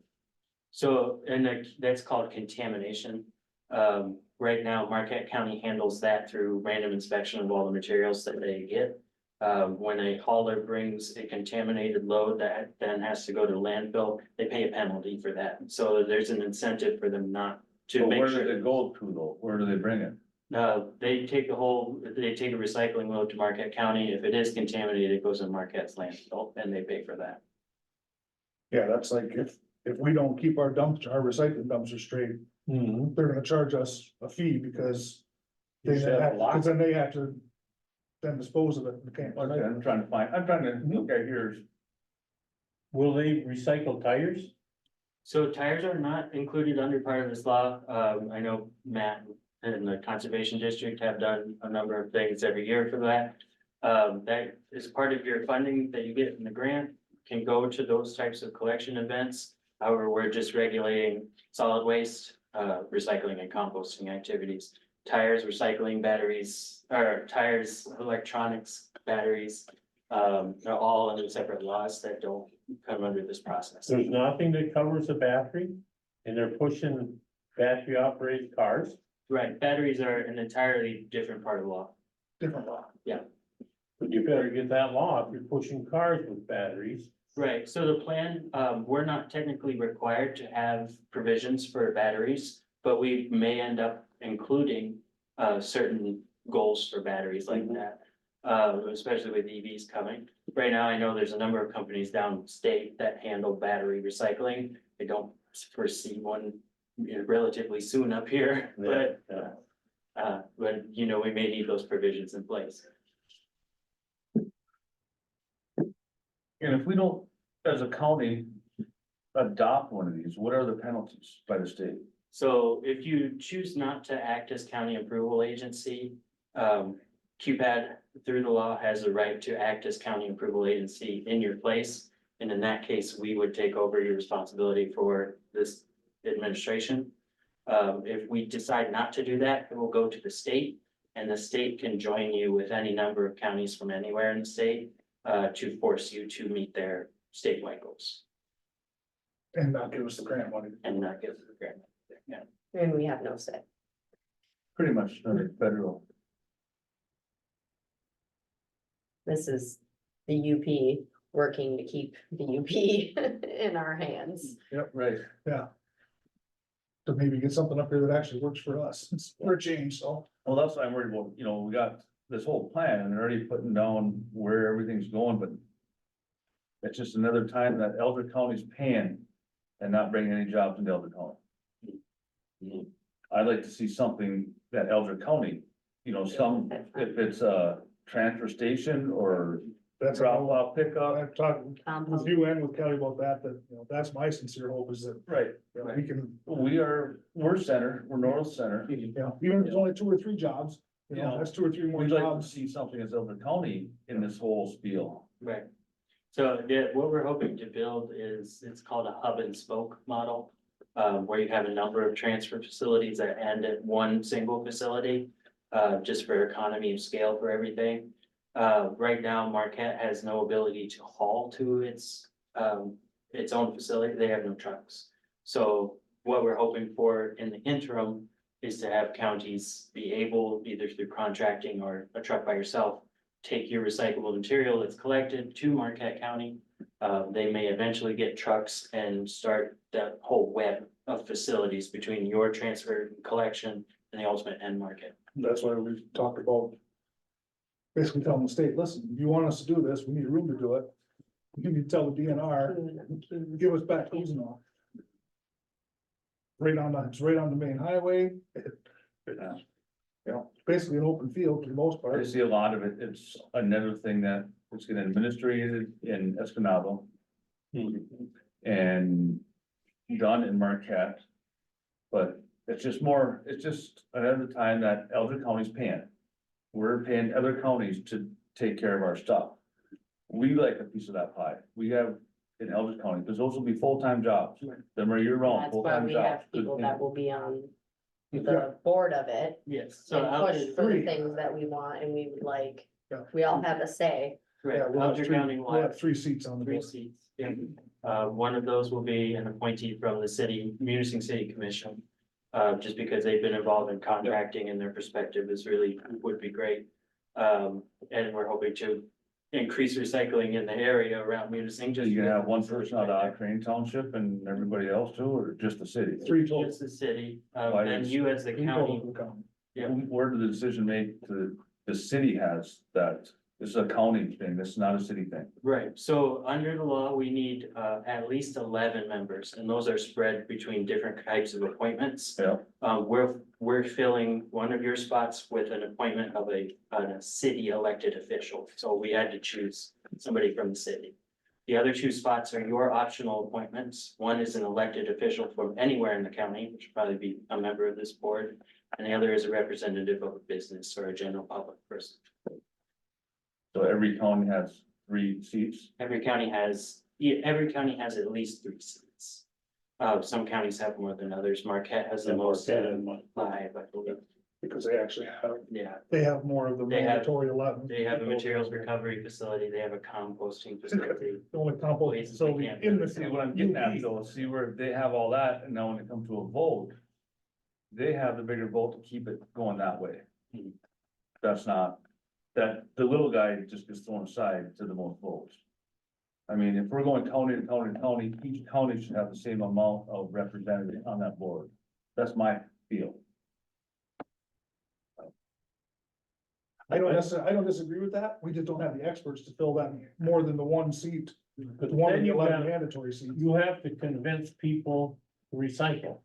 So, and that's called contamination. Right now, Marquette County handles that through random inspection of all the materials that they get. When a hauler brings a contaminated load that then has to go to landfill, they pay a penalty for that. So there's an incentive for them not to But make where sure. does it go to though? Where do they bring it? They take a recycling load to Marquette County. If it is contaminated, it goes in Marquette's landfill and they pay for that. Yeah, that's like if we don't keep our recycling dumpsters straight, they're gonna charge us a fee because. You They should have a have, lot. cause then they have to. Then dispose of it, we can't. Okay, I'm trying to look at yours. Will they recycle tires? So tires are not included under part of this law. I know Matt and the Conservation District have done a number of things every year for that. That is part of your funding that you get from the grant, can go to those types of collection events. However, we're just regulating solid waste, recycling and composting activities. Tires, recycling, batteries, or tires, electronics, batteries, they're all under separate laws that don't come under this process. There's nothing that covers a battery, and they're pushing battery operated cars. Right, batteries are an entirely different part of the law. Different law. But you better get that law if you're pushing cars with batteries. Right, so the plan, we're not technically required to have provisions for batteries, but we may end up including certain goals for batteries like that. Especially with EVs coming. Right now, I know there's a number of companies downstate that handle battery recycling. I don't foresee one relatively soon up here, but you know, we may need those provisions in place. And if we don't, as a county, adopt one of these, what are the penalties by the state? So if you choose not to act as county approval agency, QPAD through the law has a right to act as county approval agency in your place. And in that case, we would take over your responsibility for this administration. If we decide not to do that, it will go to the state. And the state can join you with any number of counties from anywhere in the state to force you to meet their statewide goals And not give us the grant money. and not give the grant. Yeah. And we have no say. Pretty much federal. This is the UP working to keep the UP in our hands. Yep, right. To maybe get something up here that actually works for us, it's for a change, so. Well, that's what I'm worried about, you know, we got this whole plan and they're already putting down where everything's going, but. It's just another time that Alger County's paying and not bringing any jobs into Alger County. I'd like to see something that Alger County, you know, if it's a transfer station or That's drop all. off pickup. I've talked with Compost. you and with Kelly about that, you know, that's my sincere hope is that, Right. you know, we can, We're center, we're North Center. you know, even if it's only 2 or 3 jobs, you know, Yeah. that's 2 or 3 more We'd like to jobs. see something as Elder County in this whole spiel. Right. So what we're hoping to build is, it's called a hub and spoke model. Where you have a number of transfer facilities that end at one single facility, just for economy of scale for everything. Right now, Marquette has no ability to haul to its own facility. They have no trucks. So what we're hoping for in the interim is to have counties be able, either through contracting or a truck by yourself, take your recyclable material that's collected to Marquette County. They may eventually get trucks and start that whole web of facilities between your transfer and collection and the ultimate end market. That's why we talked about. Basically telling the state, listen, if you want us to do this, we need room to do it. You need to tell the DNR, give us back Kuzma. It's right on the main highway. You know, basically an open field for the most I part. see a lot of it, it's another thing that it's getting administrated in Escanaba. And done in Marquette. But it's just more, it's just another time that Alger County's paying. We're paying other counties to take care of our stuff. We like a piece of that pie, we have in Alger County, because those will be full-time jobs, them are year-round, That's why full-time we jobs. have people that will be on Yeah. the board of it Yes, so and push for the three. things that we want and we would like. Yeah. We all have a say. correct, Yeah, we'll have Alger three- County will we'll have have 3 seats on the 3 board. seats. Yeah. One of those will be an appointee from the city, Munising City Commission. Just because they've been involved in contracting and their perspective is really, would be great. And we're hoping to increase recycling in the area around Munising. So you gonna have one person out of Crane Township and everybody else too, or just the city? 3 total. Just the city, Why and is- you as the 3 county. total for the county. Yeah. Where did the decision made to, the city has that, this is a county thing, this is not a city thing. Right, so under the law, we need at least 11 members, and those are spread between different types of appointments. Yeah. We're filling one of your spots with an appointment of a city elected official, so we had to choose somebody from the city. The other 2 spots are your optional appointments. One is an elected official from anywhere in the county, which would probably be a member of this board, and the other is a representative of a business or a general public person. So every county has 3 seats. Every county has at least 3 seats. Some counties have more than others. Marquette has the most, Marquette and one. 5, I believe. Because they actually have, Yeah, they have more of the They have- mandatory 11. they have a materials recovery facility, they have a composting facility. The only compost Places we facility can't in the. See what I'm getting at, though, see where they have all that, and now when it comes to a vote. They have the bigger vote to keep it going that way. Mhm. That's not, that, the little guy just gets thrown aside to the most votes. I mean, if we're going county to county to county, each county should have the same amount of representatives on that board. That's my feel. I don't disagree with that, we just don't have the experts to fill that more than the 1 seat, But one of then the you 11 got, mandatory seats. you have to convince people to recycle.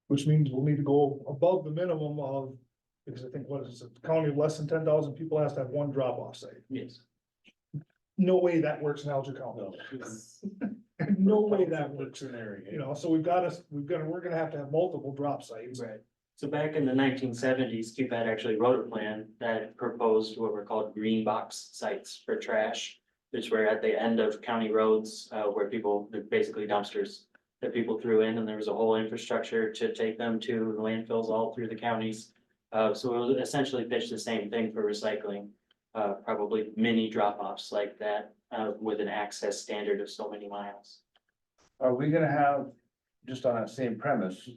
Which means we'll need to go above the minimum of, because I think what is it, the county of less than 10,000 people has to have 1 drop-off site. Yes. No way that works in Alger County. No way that works, you know, so we're gonna have to have multiple drop sites. Right. So back in the 1970s, QPAD actually wrote a plan that proposed what were called green box sites for trash. Which were at the end of county roads, where people, they're basically dumpsters that people threw in, and there was a whole infrastructure to take them to landfills all through the counties. So it was essentially pitched the same thing for recycling, probably mini drop-offs like that, with an access standard of so many miles. Are we gonna have, just on that same premise,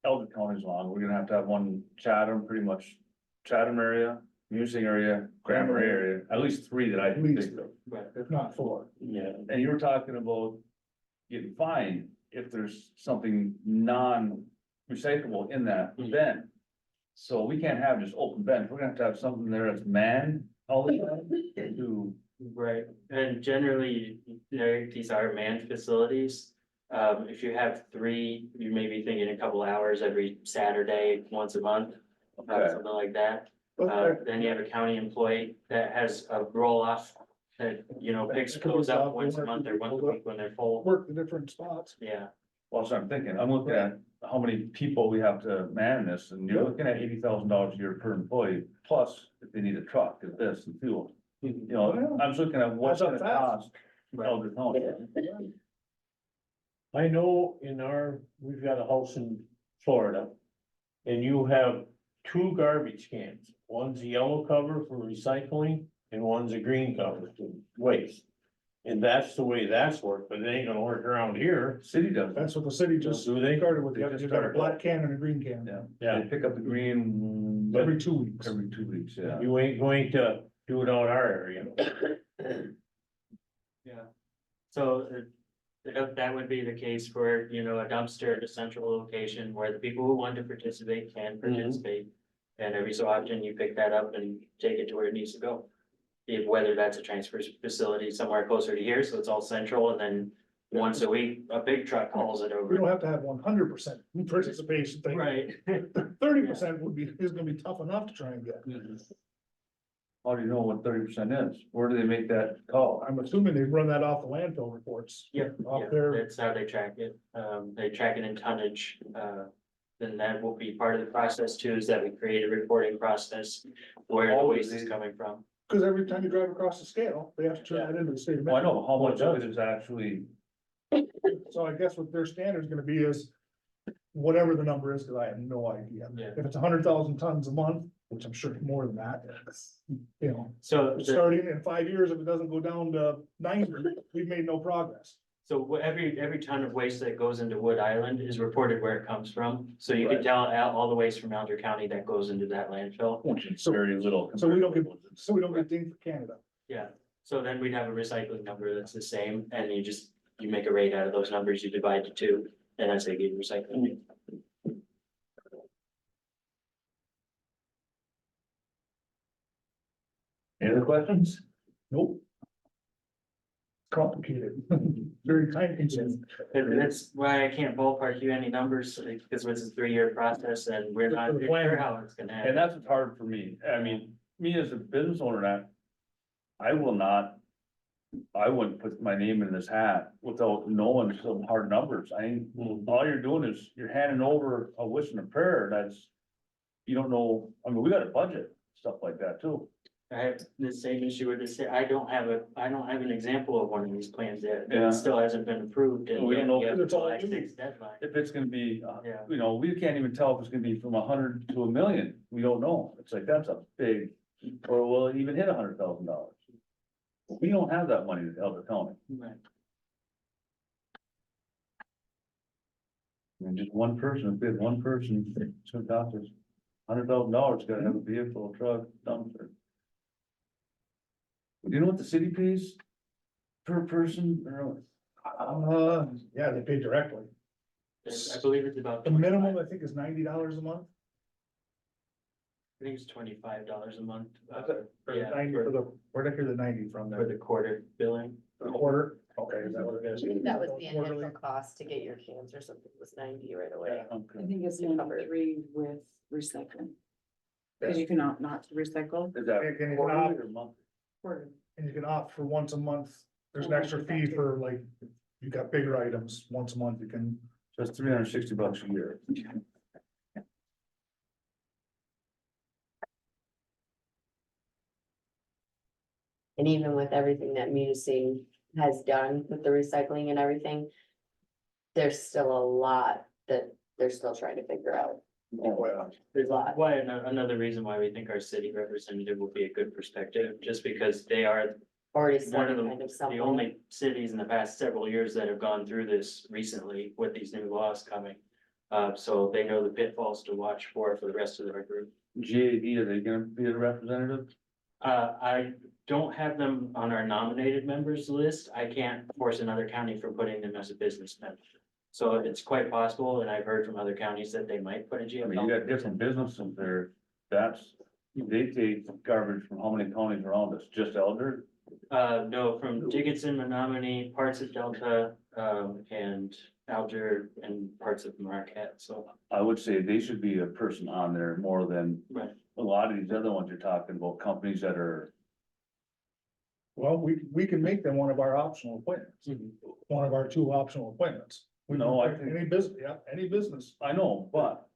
Elder County's long, we're gonna have to have one Chatham, pretty much Chatham area, Musing area, Grammar area, at least 3 that I At can least think of. Right. If not 4. Yeah. And you were talking about getting fined if there's something non-recyclable in that bin. So we can't have just open bins, we're gonna have something there that's manned all the time to. Right, and generally, these are manned facilities. If you have 3, you may be thinking a couple hours every Saturday, once a month, Okay. something like that. But Then you have a county employee that has a roll off that, picks those up once a month or once a week when they're full. work the different spots. Yeah, Well, so I'm thinking, I'm looking at how many people we have to man this, and you're looking at $80,000 a year per employee, plus if they need a truck, if this and fuel. You know, I'm just looking at what's Adds up gonna fast. cost Elder County. I know we've got a house in Florida. And you have 2 garbage cans, one's a yellow cover for recycling and one's a green cover for waste. And that's the way that's worked, but it ain't gonna work around here. City does, That's what the city just Do they? started with, They you just got a started. black can and a green can. yeah, they pick up the green Every 2 weeks. every 2 weeks, yeah. You ain't going to do it on our area. yeah. So that would be the case for, a dumpster at a central location where the people who want to participate can participate. And every so often you pick that up and take it to where it needs to go. Whether that's a transfer facility somewhere closer to here, so it's all central, and then once a week, a big truck hauls it We over. don't have to have 100% participation thing. Right. 30% is gonna be tough enough to try and get. How do you know what 30% is? Where do they make that call? I'm assuming they run that off the landfill reports. Yep, Off yeah, there, that's how they track it. They track it in tonnage. Then that will be part of the process too, is that we create a reporting process where the Oh, waste is they- coming from. cause every time you drive across the scale, they have to turn that into the state. of Well, I know, Michigan. but how much of it is actually, So I guess what their standard is gonna be is whatever the number is, cause I have no idea. Yeah. If it's 100,000 tons a month, which I'm sure it's more than that, you know, So, starting in 5 years, if it doesn't go down to 90, we've made no progress. so every ton of waste that goes into Wood Island is reported where it comes from. So you can Right. tell all the waste from Alger County that goes into that landfill. which is very little. So we don't compared get, to what's- so we don't get dinged for Canada. Yeah, so then we'd have a recycling number that's the same, and you make a rate out of those numbers, you divide the two, and that's how you get recycling. Any other questions? Nope. Complicated, very time consuming. And that's why I can't ballpark you any numbers, because it's a 3-year process and we're not sure how it's gonna And happen. that's what's hard for me. I mean, me as a business owner, I will not. I wouldn't put my name in this hat without knowing some hard numbers. All you're doing is you're handing over a wish and a prayer. That's. You don't know, I mean, we got a budget, stuff like that too. I have the same issue with this, I don't have an example of one of these plans yet, Yeah. it still hasn't been approved. And We don't know we have if it's all July new. 6th deadline. If it's gonna be, Yeah. you know, we can't even tell if it's gonna be from 100 to 1,000,000. We don't know. It's like, that's a big, or will it even hit $100,000? We don't have that money in Elder County. Right. I mean, just one person, if we have one person, it's gonna cost us $100,000, gotta have a vehicle, a truck, dumpster. Do you know what the city pays per person, or, Yeah, they pay directly. I believe it's about. The minimum, I think, is $90 a month. I think it's $25 a month. Or Yeah, 90 for the, where did I hear the 90 from For there? the quarter billing. A quarter? Okay, is that what it is? That was the Quarterly? initial cost to get your cans or something was 90 right away. I okay, think it's Covered. number 3 with recycling. Cause you can opt not to recycle. is that And you can quarterly opt- or monthly? Quarter. And you can opt for once a month. There's an extra fee for like, you got bigger items, once a month, you can. So it's $360 a year. And even with everything that Munising has done with the recycling and everything, there's still a lot that they're still trying to figure out. Oh, yeah. There's another reason why we think our city representative will be a good perspective, just because they are Already one started of kind of the something. only cities in the past several years that have gone through this recently with these new laws coming. So they know the pitfalls to watch for the rest of their group. GAD, are they gonna be a representative? I don't have them on our nominated members list. I can't force another county from putting them as a businessman. So it's quite possible, and I've heard from other counties that they might put a I GFL. mean, you got different businesses there, they take garbage from how many counties around us, just Elder? No, from Dickinson, Menominee, parts of Delta, and Alger and parts of Marquette, so. I would say they should be a person on there more than Right. a lot of these other ones you're talking about, companies that are. Well, we can make them one of our optional appointments, one of our 2 optional appointments. We No, I can- think- Any business, yeah, any business. I know, but.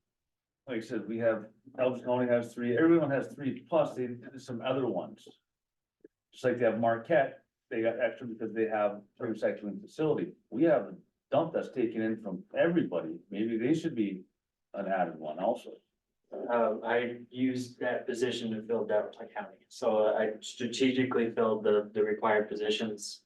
Like I said, we have, Elgin County has 3, everyone has 3, plus there's some other ones. Just like they have Marquette, they got extra because they have a recycling facility. We have a dump that's taken in from everybody, maybe they should be an added one also. I used that position to fill Delta County, so I strategically filled the required positions,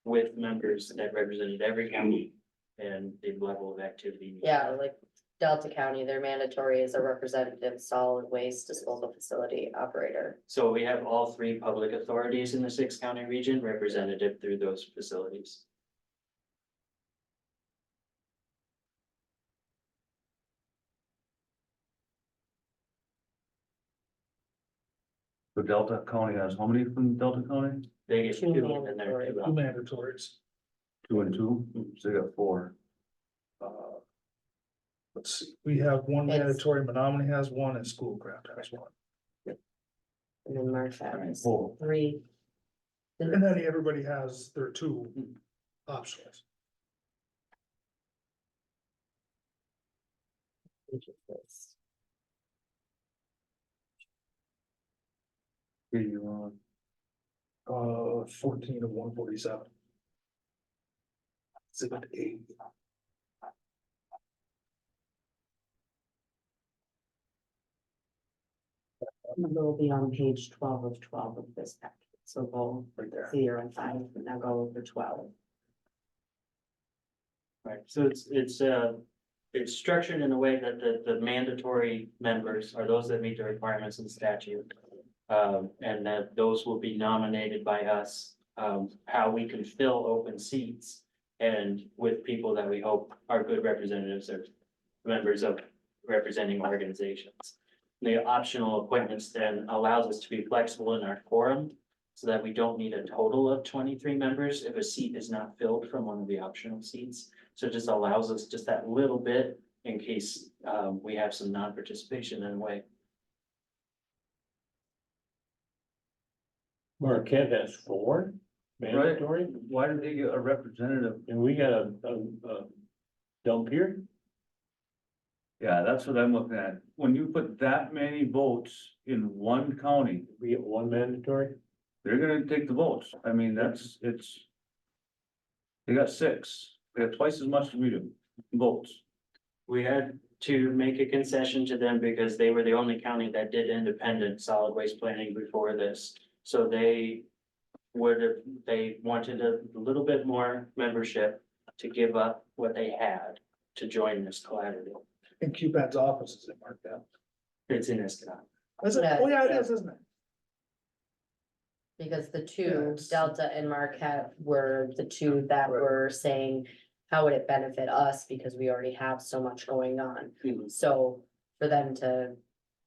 with members that represented every county and the level of activity. Yeah, like Delta County, they're mandatory as a representative solid waste disposal facility operator. So we have all 3 public authorities in the 6-county region represented through those facilities. But Delta County has, how many from Delta County? They get 2 2 and then they're mandatory. 2 Two mandatories. 2 and 2, so you got 4. Let's see, we have one It's- mandatory, Menominee has one, and Schoolcraft has one. And then Marquette has Four. 3. And then everybody has their 2 optionals. Which is this. You on? 14 of 147. Exhibit 8. And It'll be on page 12 of 12 of this packet, so go Right there. 0 and 5, and now go over 12. Right, so it's structured in a way that the mandatory members are those that meet the requirements of the statute. And that those will be nominated by us, how we can fill open seats. And with people that we hope are good representatives or members of representing organizations. The optional appointments then allows us to be flexible in our quorum. So that we don't need a total of 23 members if a seat is not filled from one of the optional seats. So it just allows us just that little bit in case we have some non-participation in a way. Marquette has 4 mandatory, Why did they get a representative? and we got a dump here. Yeah, that's what I'm looking at. When you put that many votes in one county, We get 1 mandatory. they're gonna take the votes. I mean, it's. They got 6. They got twice as much as we do, votes. We had to make a concession to them because they were the only county that did independent solid waste planning before this. So they wanted a little bit more membership to give up what they had to join this collaborative. And QPAD's office is in Marquette. It's in Escanaba. Is it? Yeah. Oh, yeah, it is, isn't it? Because the Yeah, 2, it's- Delta and Marquette, were the 2 that were saying, how would it benefit us, because we already have so much going on. So for them to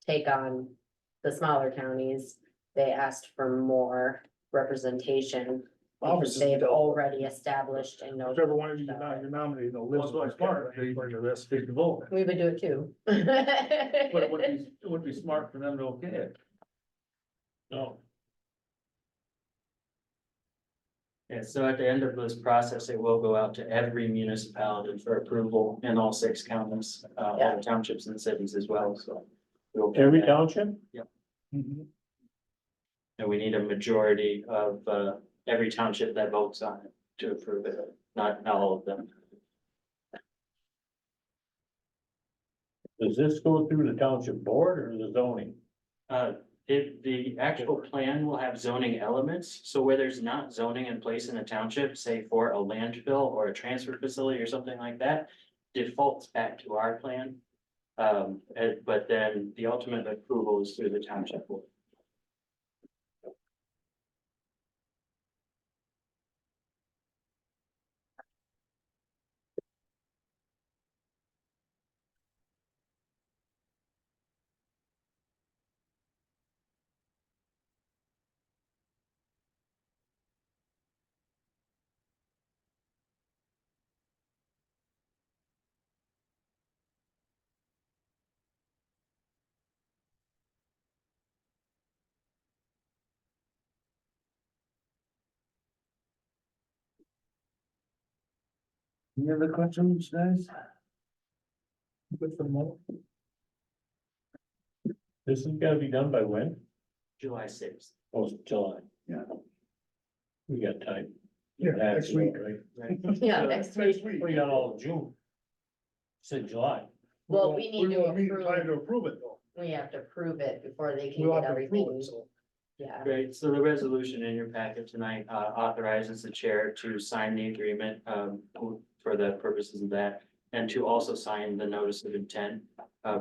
take on the smaller counties, they asked for more representation. Office Because is in they've Delta. already established and know. Whichever one of you you're nominating, they'll live. That's why it's smart, they bring this, take the vote. We would do it too. But it would be smart for them to okay it. No, And so at the end of this process, it will go out to every municipality for approval in all 6 counties, all the townships and cities as well, so. we'll get every that. township, Mhm. And we need a majority of every township that votes on it to approve it, not all of them. does this go through the township board or the zoning? The actual plan will have zoning elements, so where there's not zoning in place in a township, say for a landfill or a transfer facility or something like that. Defaults back to our plan. But then the ultimate approval is through the township board. Any other questions, guys? Good for the moment. This has gotta be done by when? July 6th. Oh, it's July. Yeah. We got time. Yeah, next week. Right? Right? Yeah, So- next Next week. week. We got all of June. Said July. Well, we need to won't meet in approve- time to approve it though. We have to prove it before they can We'll get have to approve everything, it, so. yeah. Great, so the resolution in your packet tonight authorizes the chair to sign the agreement for the purposes of that. And to also sign the notice of intent,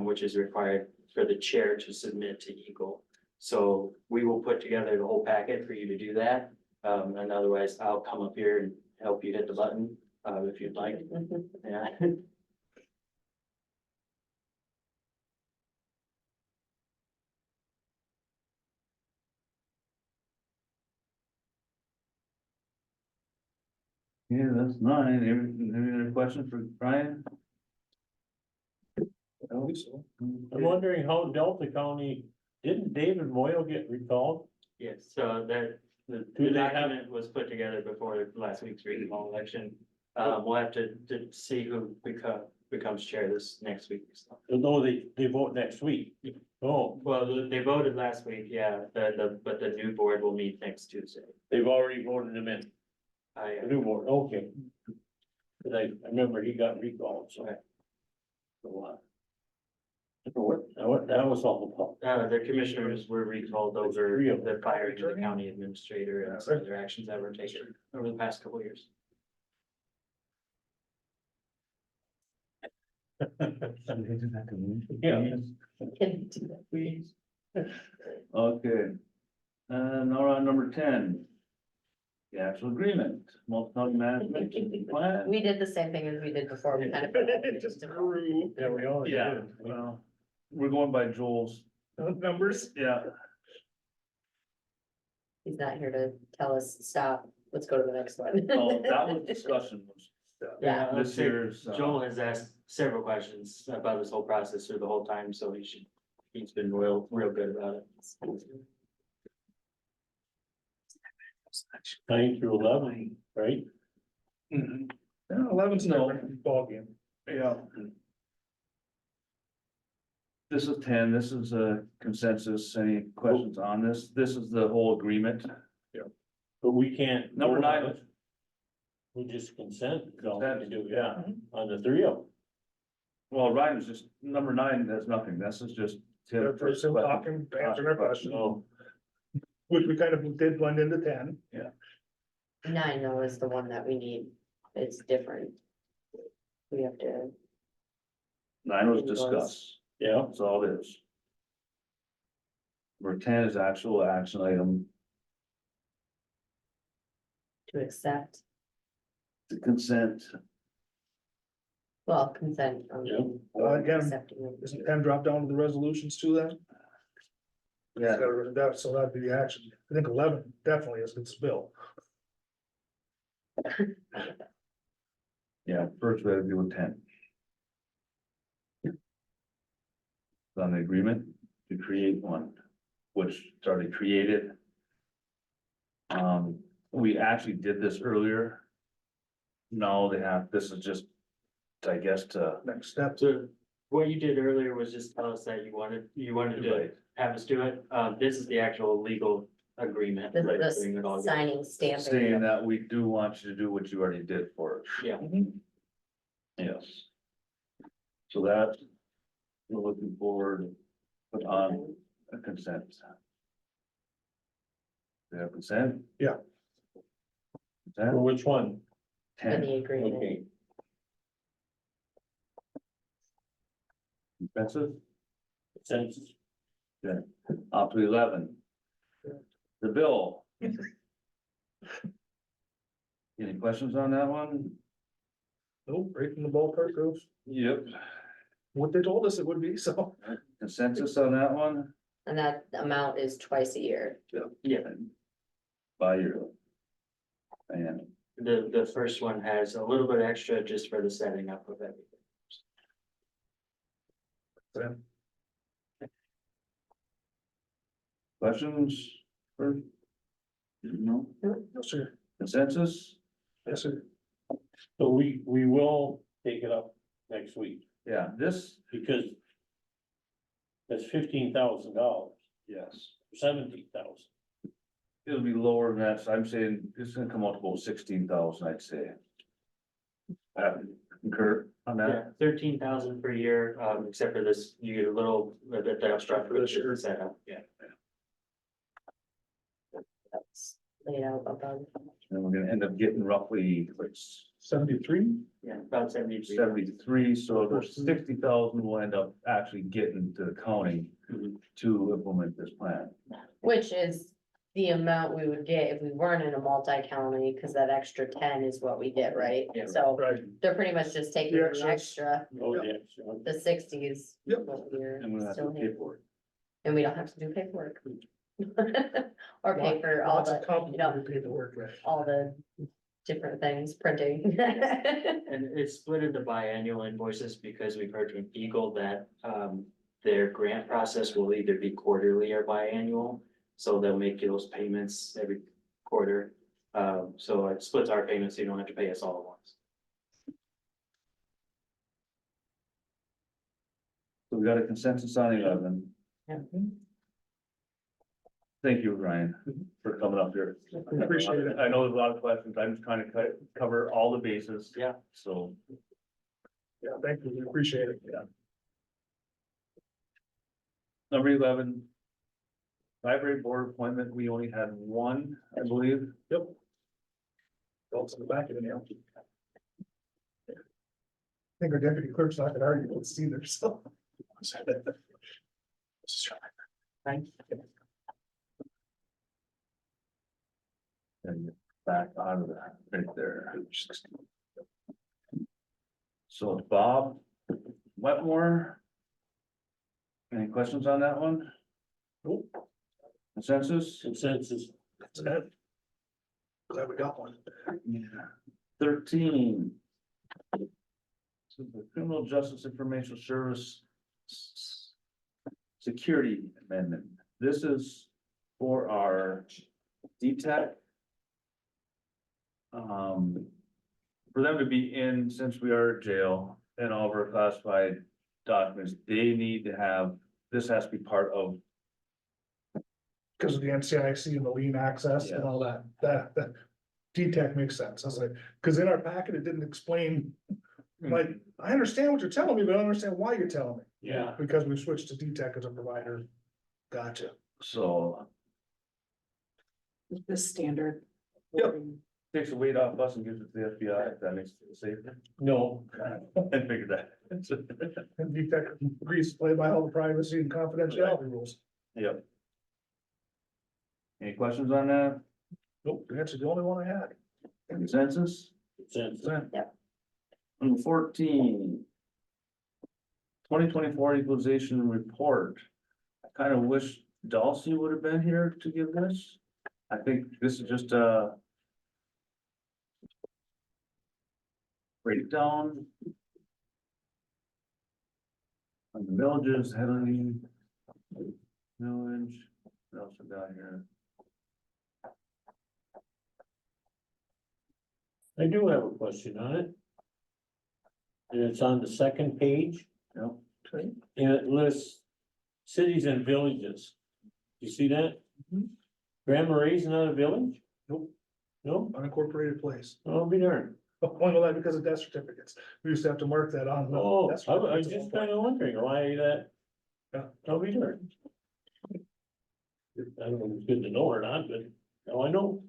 which is required for the chair to submit to Eagle. So we will put together the whole packet for you to do that. And otherwise I'll come up here and help you hit the button if you'd like. Yeah. Okay, that's nine. Any other questions for Brian? I believe so. I'm wondering how Delta County, didn't David Moyle get recalled? Yes, so that, the Do they have- document was put together before last week's recall election. We'll have to see who becomes chair this next week. So. No, they vote next week. Oh, Well, they voted last week, yeah, but the new board will meet next Tuesday. they've already voted him in, I, the new board, okay. 'Cause I remember he got recalled, so. Okay. So, what, that was all about. the commissioners were recalled over Three of them. the firing of the county administrator and some other actions that were taken over the past couple of years. Yeah. Can do that. Please. Okay. Now we're on number 10. The actual agreement, multi-county management plan. We did the same thing as we did before, we kind of. It just grew. Yeah, we all Yeah, did. well, we're going by Joel's. Numbers. Yeah. He's not here to tell us, stop, let's go to the next one. Oh, that was discussion. Yeah. This year's. Joel has asked several questions about this whole process through the whole time, so he's been real good about it. 9 through 11, right? Yeah, 11's no ballgame. Yeah. This is 10, this is a consensus, any questions on this? This is the whole agreement. But we can't. Number vote on 9, it. We just consent, don't Consent. do, yeah, on the 3 of them. well, Ryan's just, number 9, there's nothing, this is just. Their person talking, answering our question, Oh, which we kind of did blend into 10. 9 though is the one that we need, it's different. We have to, 9 was discussed, yeah, that's all it is. Number 10 is actual action item, to accept, the consent, well, consent. Again, Accepting it. Isn't 10 drop down to the resolutions too then? yeah, So that'd be the action. I think 11 definitely is its bill. yeah, first we have to do with 10. On the agreement to create one, which is already created. We actually did this earlier. No, they have, this is just, I guess, to. Next step. So what you did earlier was just tell us that you wanted to have us do it. This is the actual legal agreement. This right, is doing it all the together. signing, stamping. Saying that we do want you to do what you already did for us. Yeah. Yes. So that, we're looking forward, put on a consent. They have consent? Yeah. for Consent, which one? For 10, the agreement. Okay, consensus, consensus. up to 11. The bill. Any questions on that one? Nope, right in the ballpark goes Yep. what they told us it would be, so. Consensus on that one? And that amount is twice a year. Yeah, By year. And the first one has a little bit extra just for the setting up of everything. questions? For? No, No, sir. consensus? Yes, sir. So we will take it up next week, Yeah, this, because that's $15,000, yes, 17,000. it'll be lower than that, so I'm saying it's gonna come out to about 16,000, I'd say. Concur on Yeah, that? 13,000 per year, except for this, you get a little, bit extra for the setup, yeah. That's laid out above. And we're gonna end up getting roughly like 73? Yeah, about 73. 73, so there's 60,000 will end up actually getting to the county Mhm. to implement this plan. Which is the amount we would get if we weren't in a multi-county, because that extra 10 is what we get, right? Yeah. So Right. they're pretty much just taking The the extras. extra, Oh, yeah, sure. the 60s. Yep. What we're And we'll have to still pay here. for it. And we don't have to do paperwork. Or pay for all Lots of the, complicated paperwork, right? all the different things, printing. And it's split into biannual invoices because we've heard from Eagle that their grant process will either be quarterly or biannual. So they'll make you those payments every quarter. So it splits our payments, so you don't have to pay us all at once. So we got a consensus on 11. Thank you, Ryan, for coming up here. Appreciate it. I know there's a lot of questions. I'm just trying to cover all the bases. Yeah. So, Yeah, thank you, we appreciate it. number 11. Library board appointment, we only had one, I believe. Yep. Bolts in the back of the nail. I think our deputy clerk's not gonna argue with us either, so. Thanks. And back out of that, right there. So Bob Wetmore. Any questions on that one? Nope. Consensus? Consensus. That's it. Glad we got one. Yeah. 13. So the Criminal Justice Information Service Security Amendment. This is for our DTEC. For them to be in, since we are at jail and all of our classified documents, they need to have, this has to be part of. Because of the NCIC and the lien access and all that DTEC makes sense. I was like, because in our packet, it didn't explain. Like, I understand what you're telling me, but I don't understand why you're telling me, Yeah. because we switched to DTEC as a provider. Gotcha. So The standard. Yep. wording. takes the weight off us and gives it to the FBI, if that makes it safer. No, I figured that. And DTEC agrees to play by all the privacy and confidentiality rules. Yep. Any questions on that? Nope, that's the only one I had. Consensus? consensus. Number 14. 2024 equalization report. I kind of wish Dulcie would have been here to give this. I think this is just a breakdown on the villages, heading village. What else we got here? I do have a question on it. And it's on the second page, Yep. and it lists cities and villages. You see that? Mhm. Grand Marais not a village? Nope. No, Unincorporated place. I'll be darned. Only that because of death certificates. We used to have to mark that on. the Oh, death I was certificates at just one point. kind of wondering why that. Yeah. I'll be darned. I don't know if it's good to know or not, but now I know.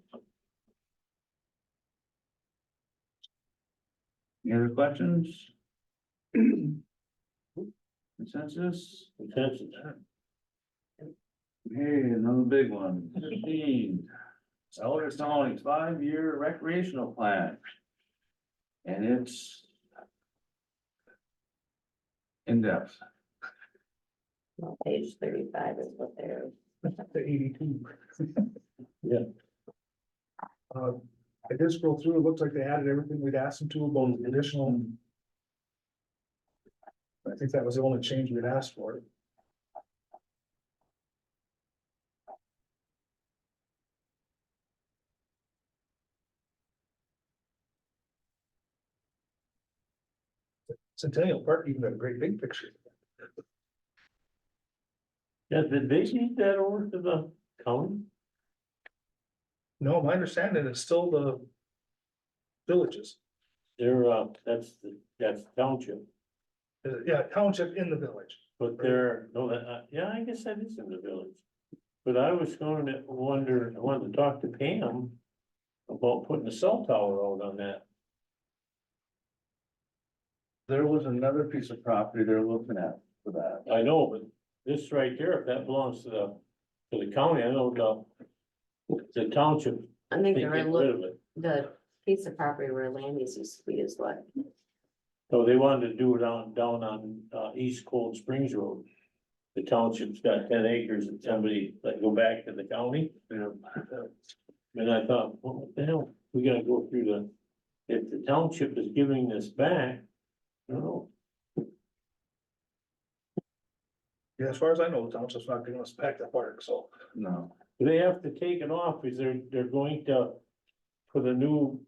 Any other questions? Consensus? Consensus. Hey, another big one. 15. Alger County 5-year recreational plan. And it's in depth. Well, page 35 is what they're. The 82. Yeah. I did scroll through, it looks like they added everything we'd asked them to about the additional. I think that was the only change we'd asked for. Centennial Park even got a great big picture. Yeah, did they need that over to the county? No, my understanding is still the villages. They're, that's township, Yeah, township in the village. but they're, no, yeah, I guess that is in the village. But I was going to wonder, I wanted to talk to Pam about putting a cell tower out on that. There was another piece of property they're looking at for that. I know, but this right here, if that belongs to the county, I know the township. I think they they're get rid look, of it. the piece of property where Landy's used to be is what, So they wanted to do it down on, East Cold Springs Road. The township's got 10 acres and somebody, like, go back to the county. Yeah. And I thought, well, what the hell, we gotta go through if the township is giving this back, I don't know. Yeah, as far as I know, the township's not giving us back the park, so. No, They have to take it off because they're going to, for the new,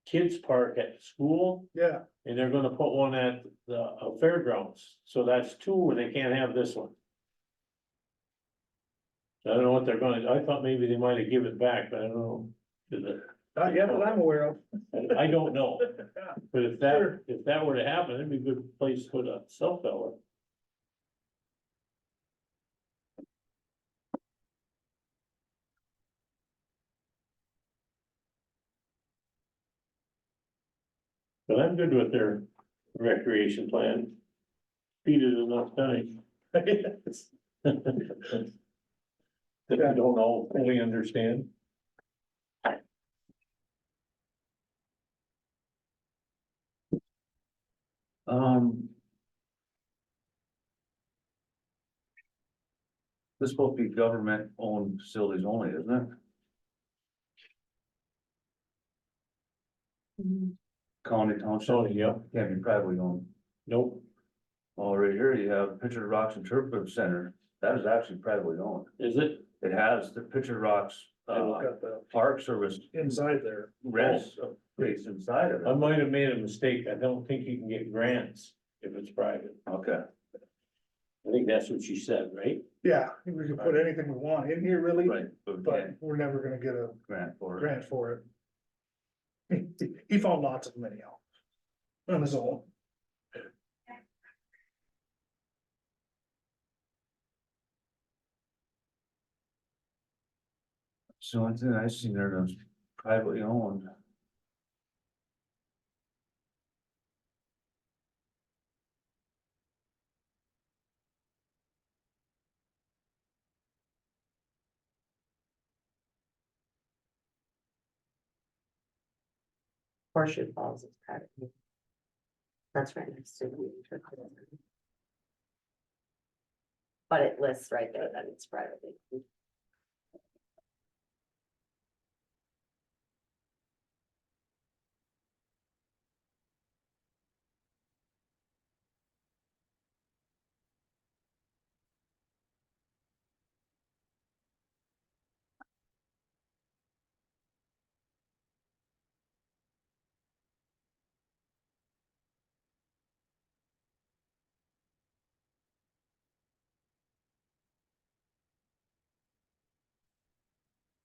kids park at school, Yeah, and they're gonna put one at the fairgrounds, so that's two where they can't have this one. So I don't know what they're gonna, I thought maybe they might have given it back, but I don't know. Did they? not yet that I'm aware of. I don't know, Yeah. but if that were to happen, it'd be a good place to put a cell tower. But I'm good with their recreation plan. Beat it enough time. That we don't all fully understand. um. This is supposed to be government owned facilities only, isn't it? County township. Oh, yeah, Can't be privately owned. nope, Well, right here you have Picture Rocks Interpretive Center. That is actually privately owned. is it? It has the Picture Rocks, Got the Park Service inside there. rents a place inside of I it. might have made a mistake. I don't think you can get grants if it's private. Okay, I think that's what she said, right? Yeah, we can put anything we want in here really, right, but we but can't we're never gonna get a grant for it. grant for it. He found lots of them anyhow. On his own. So I think I seen there that's privately owned. Horseshoe Falls is private. That's right next to the. But it lists right there that it's privately.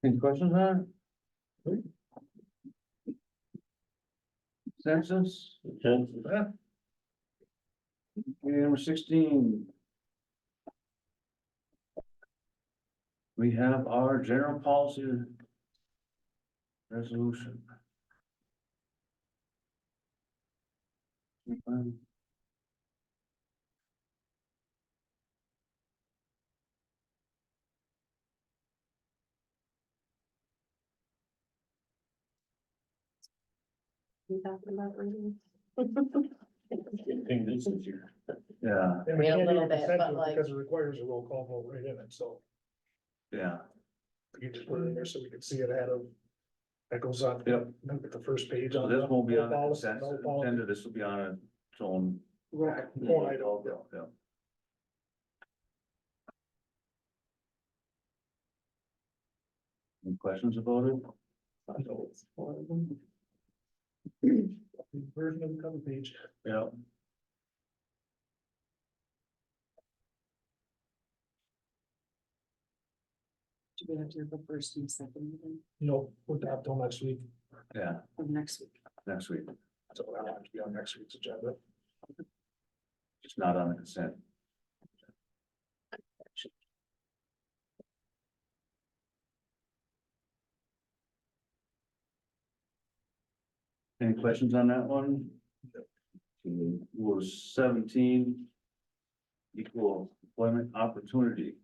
Any questions on it? Census, Okay. Yeah, okay, number 16. We have our general policy resolution. You talking about reading? Good thing this is here. Yeah, and we A can't do little a bit, consent but to it like- because it requires a roll call vote right in it, so yeah, you just put it in there so we can see it ahead of. That goes on. Yep. Look at the first page. so on this the- won't be on the policy, consent no policy. agenda, this will be on its own. Right, oh, I don't. Yeah. Any questions about it? Version of the cover page. Yeah. Do we have to have the first and second meeting No, we're not till next week, Yeah, of next week? next week, so that'll have to be on next week's agenda. it's not on the consent. Any questions on that one? Was 17. Equal employment opportunity.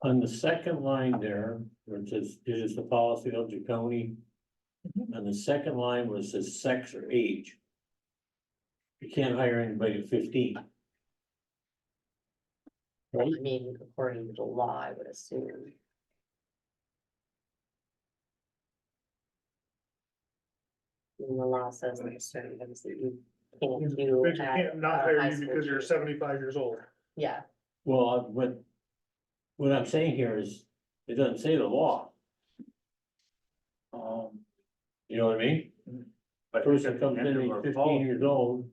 On the second line there, where it says, it is the policy of the county. On the second line where it says sex or age. You can't hire anybody at 15. I mean, according to the law, I would assume. And the law says there's certain things that you can't do. But you at can't not a hire high you school because you're too. 75 years old. Yeah, Well, what I'm saying here is, it doesn't say the law, you know what I mean? But Person comes in, under he's our 15 policy, years old.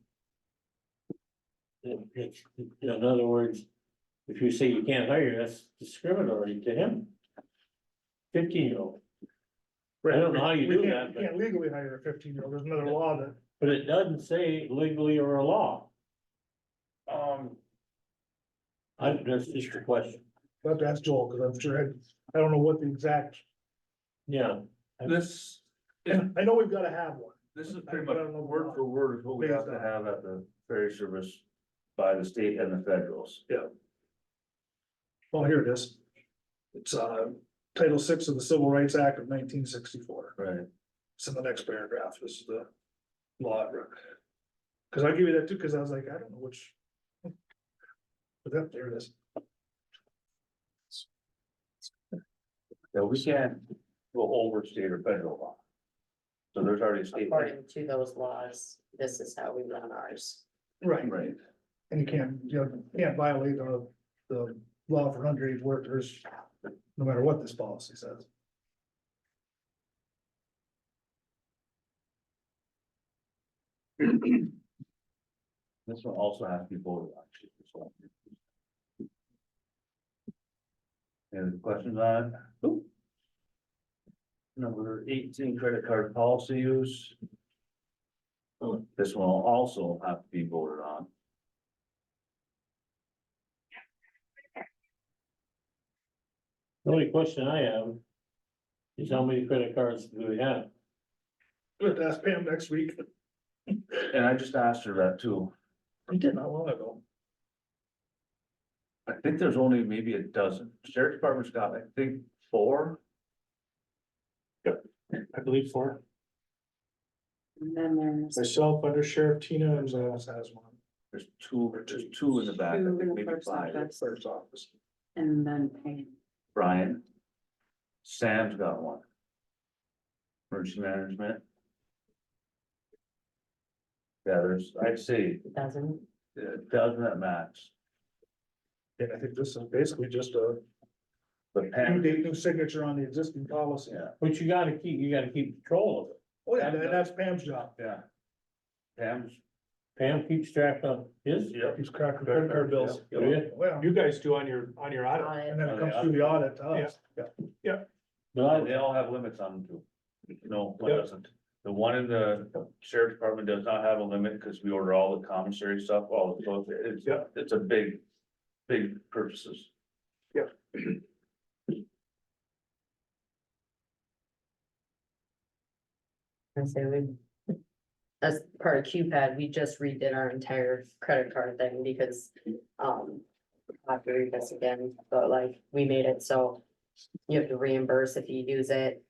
In other words, if you say you can't hire, that's discriminatory to him. 15-year-old, I don't know how you We do can't- that, You but- can't legally hire a 15-year-old. There's another law that, but it doesn't say legally or a law. That's just a question, I have to ask Joel, because I'm sure, I don't know what the exact, yeah. this, and I know we've gotta have one. this is pretty much word for word is what we have to have at the ferry service by the state and the federals. Well, here it is. It's, Title VI of the Civil Rights Act of 1964. Right. It's in the next paragraph. This is the law. Cause I give you that too, cause I was like, I don't know which. But that, there it is. Yeah, we can't go over state or federal law. So there's already a state. according to those laws, this is how we run ours. Right. Right. And you can't violate the law for underage workers, no matter what this policy says. This one also has to be voted on. So. Any questions on it? Number 18, credit card policy use. This one will also have to be voted on. The only question I have is how many credit cards do we have? We'll have to ask Pam next week. And I just asked her that too. We did not long ago. I think there's only maybe a dozen. Sheriff's Department's got, I think, 4. I believe 4. And then there's Myself, Under Sheriff Tina, and Who else has one? There's two in the back, I two in think the maybe clerk's 5. office, Clerk's office. and then Pam. Brian. Sam's got one. Emergency management. Yeah, there's, I'd say, Doesn't, a dozen at max, And I think this is basically just a but Pam, new signature on the existing policy. yeah, But you gotta keep control of it. Oh, yeah, and that's Pam's job. yeah. Pam's, Pam keeps track of his. yep, He's cracking credit card bills. Yeah. Yeah. Well, you guys do on your audit. audit, and then it comes through the audit to us. Yeah. But they all have limits on them too. No, one Yep. doesn't. The one in the sheriff's department does not have a limit, because we order all the commissary stuff, all the, so it's a big purchases. I say we. As part of QPAD, we just redid our entire credit card thing because, I have to read this again, but like, we made it so. You have to reimburse if you use it.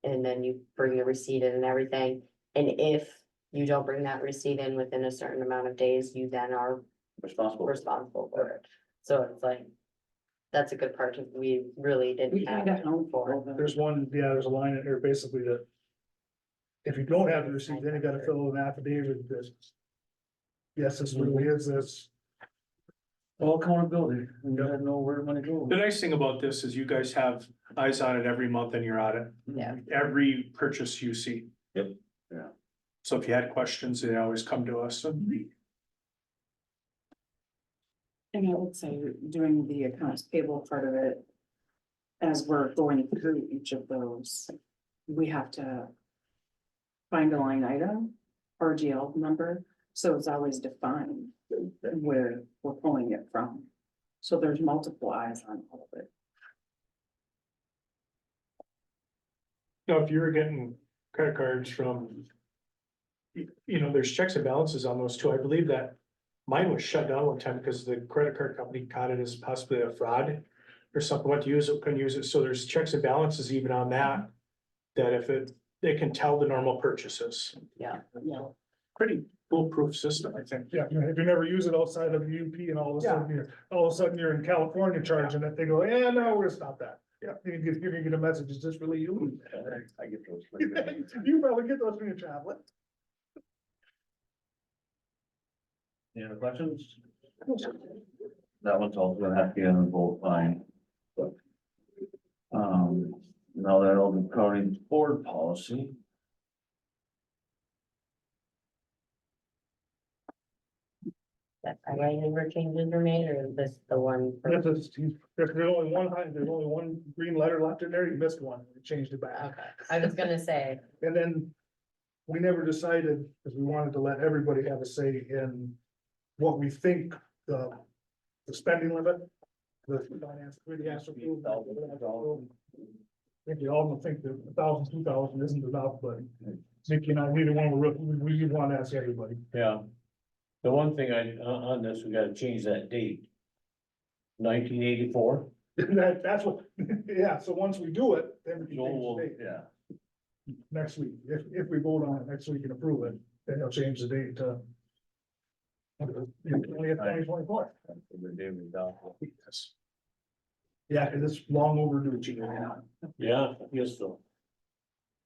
And then you bring the receipt in and everything, and if you don't bring that receipt in within a certain amount of days, you then are Responsible. responsible for it. So it's like, that's a good part of, we really We didn't have kind of it know for. There's there's a line in here basically that. If you don't have the receipt, then you gotta fill out an affidavit that. Yes, this really is this. All accountability, we gotta know where the money goes. The nice thing about this is you guys have eyes on it every month in your audit, Yeah, every purchase you see. Yep. Yeah. So if you had questions, they always come to us. And I would say doing the accounts payable part of it. As we're going through each of those, we have to. Find a line item or GL number, so it's always defined where we're pulling it from. So there's multiple eyes on all of it. Now, if you were getting credit cards from. There's checks and balances on those too. I believe that mine was shut down one time because the credit card company caught it as possibly a fraud. or something, what to use it, couldn't use it, so there's checks and balances even on that. That if they can tell the normal purchases. Yeah. Pretty foolproof system, I think. Yeah, if you never use it outside of the UP and all of a sudden you're in California charging it, they go, yeah, no, we're gonna stop that. Yeah, you're gonna get a message, is this really you? I get those. You probably get those when you're traveling. Any other questions? That one's also gonna have to be on the vote line. Now that Old County board policy. Are any more changes were made, or is this the one? for- There's only one green letter left in there, you missed one, we changed it back. Okay, I was gonna say, And then we never decided, because we wanted to let everybody have a say in what we think the spending limit. The finance committee has to approve. I think we all think that 1,000, 2,000 isn't enough, but Nikki and I, neither one, we want to ask everybody. Yeah. The one thing on this, we gotta change that date. 1984. That's what, yeah, so once we do it, then we can Joel change will, the date yeah, next week. If we vote on it next week and approve it, then they'll change the date to 2024. the day we down. Yeah, because it's long overdue, Gene. Yeah, yes, so.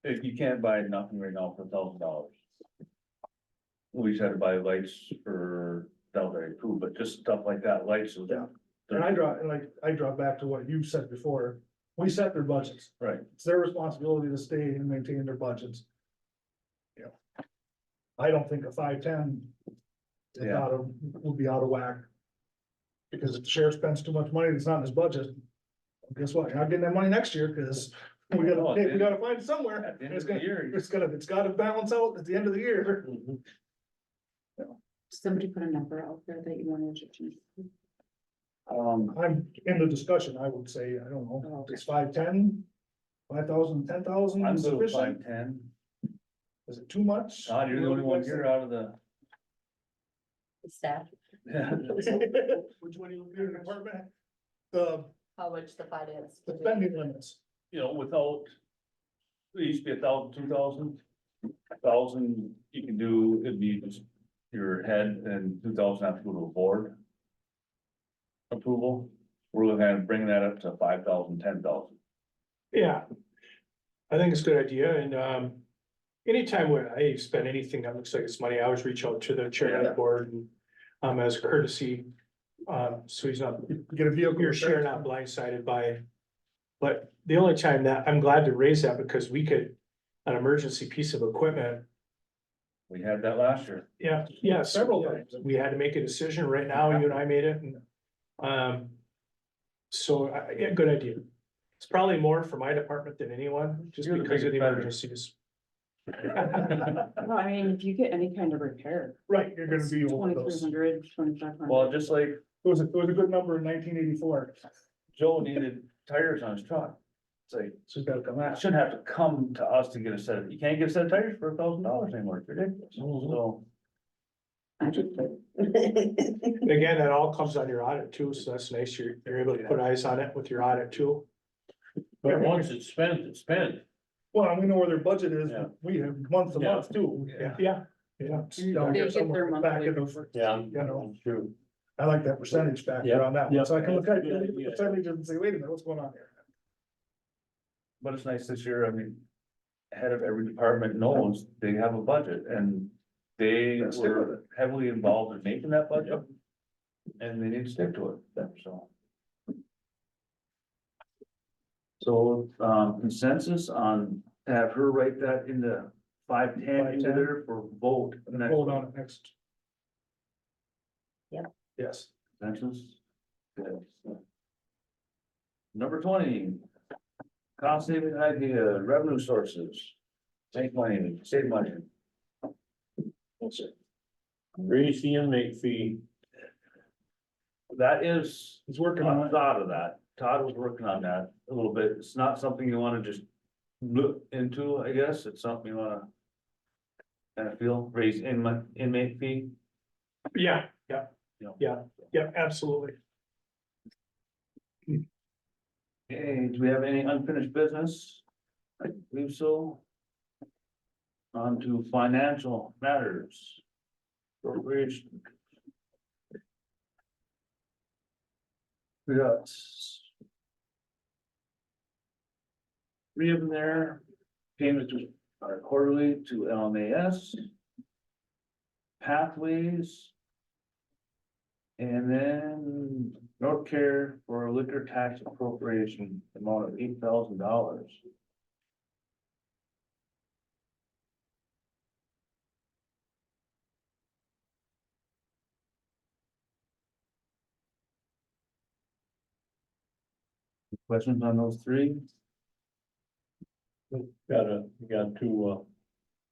If you can't buy nothing right now for $1,000. We just had to buy lights for Delray too, but just stuff like that, lights. Yeah. And I draw back to what you said before, we set their budgets. Right. It's their responsibility to stay and maintain their budgets. Yeah. I don't think a 510. Yeah. Would be out of whack. Because if the sheriff spends too much money that's not in his budget, guess what, you're not getting that money next year, because we gotta find it somewhere. At the end It's of the gonna, year. it's gotta balance out at the end of the year. Somebody put a number out there that you wanted to change. I'm in the discussion, I would say, I don't know, it's 510, 5,000, 10,000 I'm good with sufficient? 510. Is it too much? Todd, you're the only one here out of the. staff, Yeah. Which one you in the department? The how much the finance. spending limits. You know, without. It used to be 1,000, 2,000. 1,000 you can do, it'd be just your head, and 2,000 have to go to a board. Approval, we're looking at bringing that up to 5,000, 10,000. Yeah. I think it's a good idea, and, anytime when I spend anything that looks like it's money, I always reach out to the chair of the board and, as a courtesy. So he's not, Get a vehicle. your share not blindsided by. But the only time that, I'm glad to raise that because we could, an emergency piece of equipment. We had that last year. Yeah, Several times. we had to make a decision right now, you and I made it, and. So, yeah, good idea. It's probably more for my department than anyone, just You're the because of the biggest vendor. emergencies. Well, I mean, if you get any kind of repair. Right, you're gonna be over 2,300, those. 2,500. Well, just like It was a good number in 1984, Joe needed tires on his truck. It's like, so it's gotta come it out. shouldn't have to come to us to get a set of, you can't get a set of tires for $1,000 anymore, it's ridiculous, so. Again, that all comes on your audit too, so that's nice, you're able to put eyes on it with your audit too. But once it's spent, it's spent. Well, and we know where their budget is, Yeah. we have month to Yeah. month too. Yeah. Yeah, Yeah. They Down here get somewhere their back monthly in the- report. Yeah. You know, True. I like that percentage factor Yeah. on that Yeah. one, so I can look at Good the idea. percentage and say, wait a minute, what's going on here? But it's nice this year, I mean, head of every department knows they have a budget, and they Let's stick with were heavily involved in making that budget. And they need to stick to it, so. So, consensus on, have her write that into 510 into 510. there for vote. next Hold week. on it next. Yep. Yes. Consensus? Good. Number 20. Cost saving idea, revenue sources. Make money, save money. That's it. Raise the inmate fee. That is, He's working I on it. thought of that. Todd was working on that a little bit. It's not something you wanna just look into, I guess. It's something you wanna kind of feel, raise inmate fee. yeah, You know. yeah, absolutely. Okay, do we have any unfinished business? I believe so. On to financial matters. Appropriation. We got three of them there. Payments are quarterly to LMAS. Pathways. And then North Care for liquor tax appropriation amount of $8,000. Questions on those three? You got to,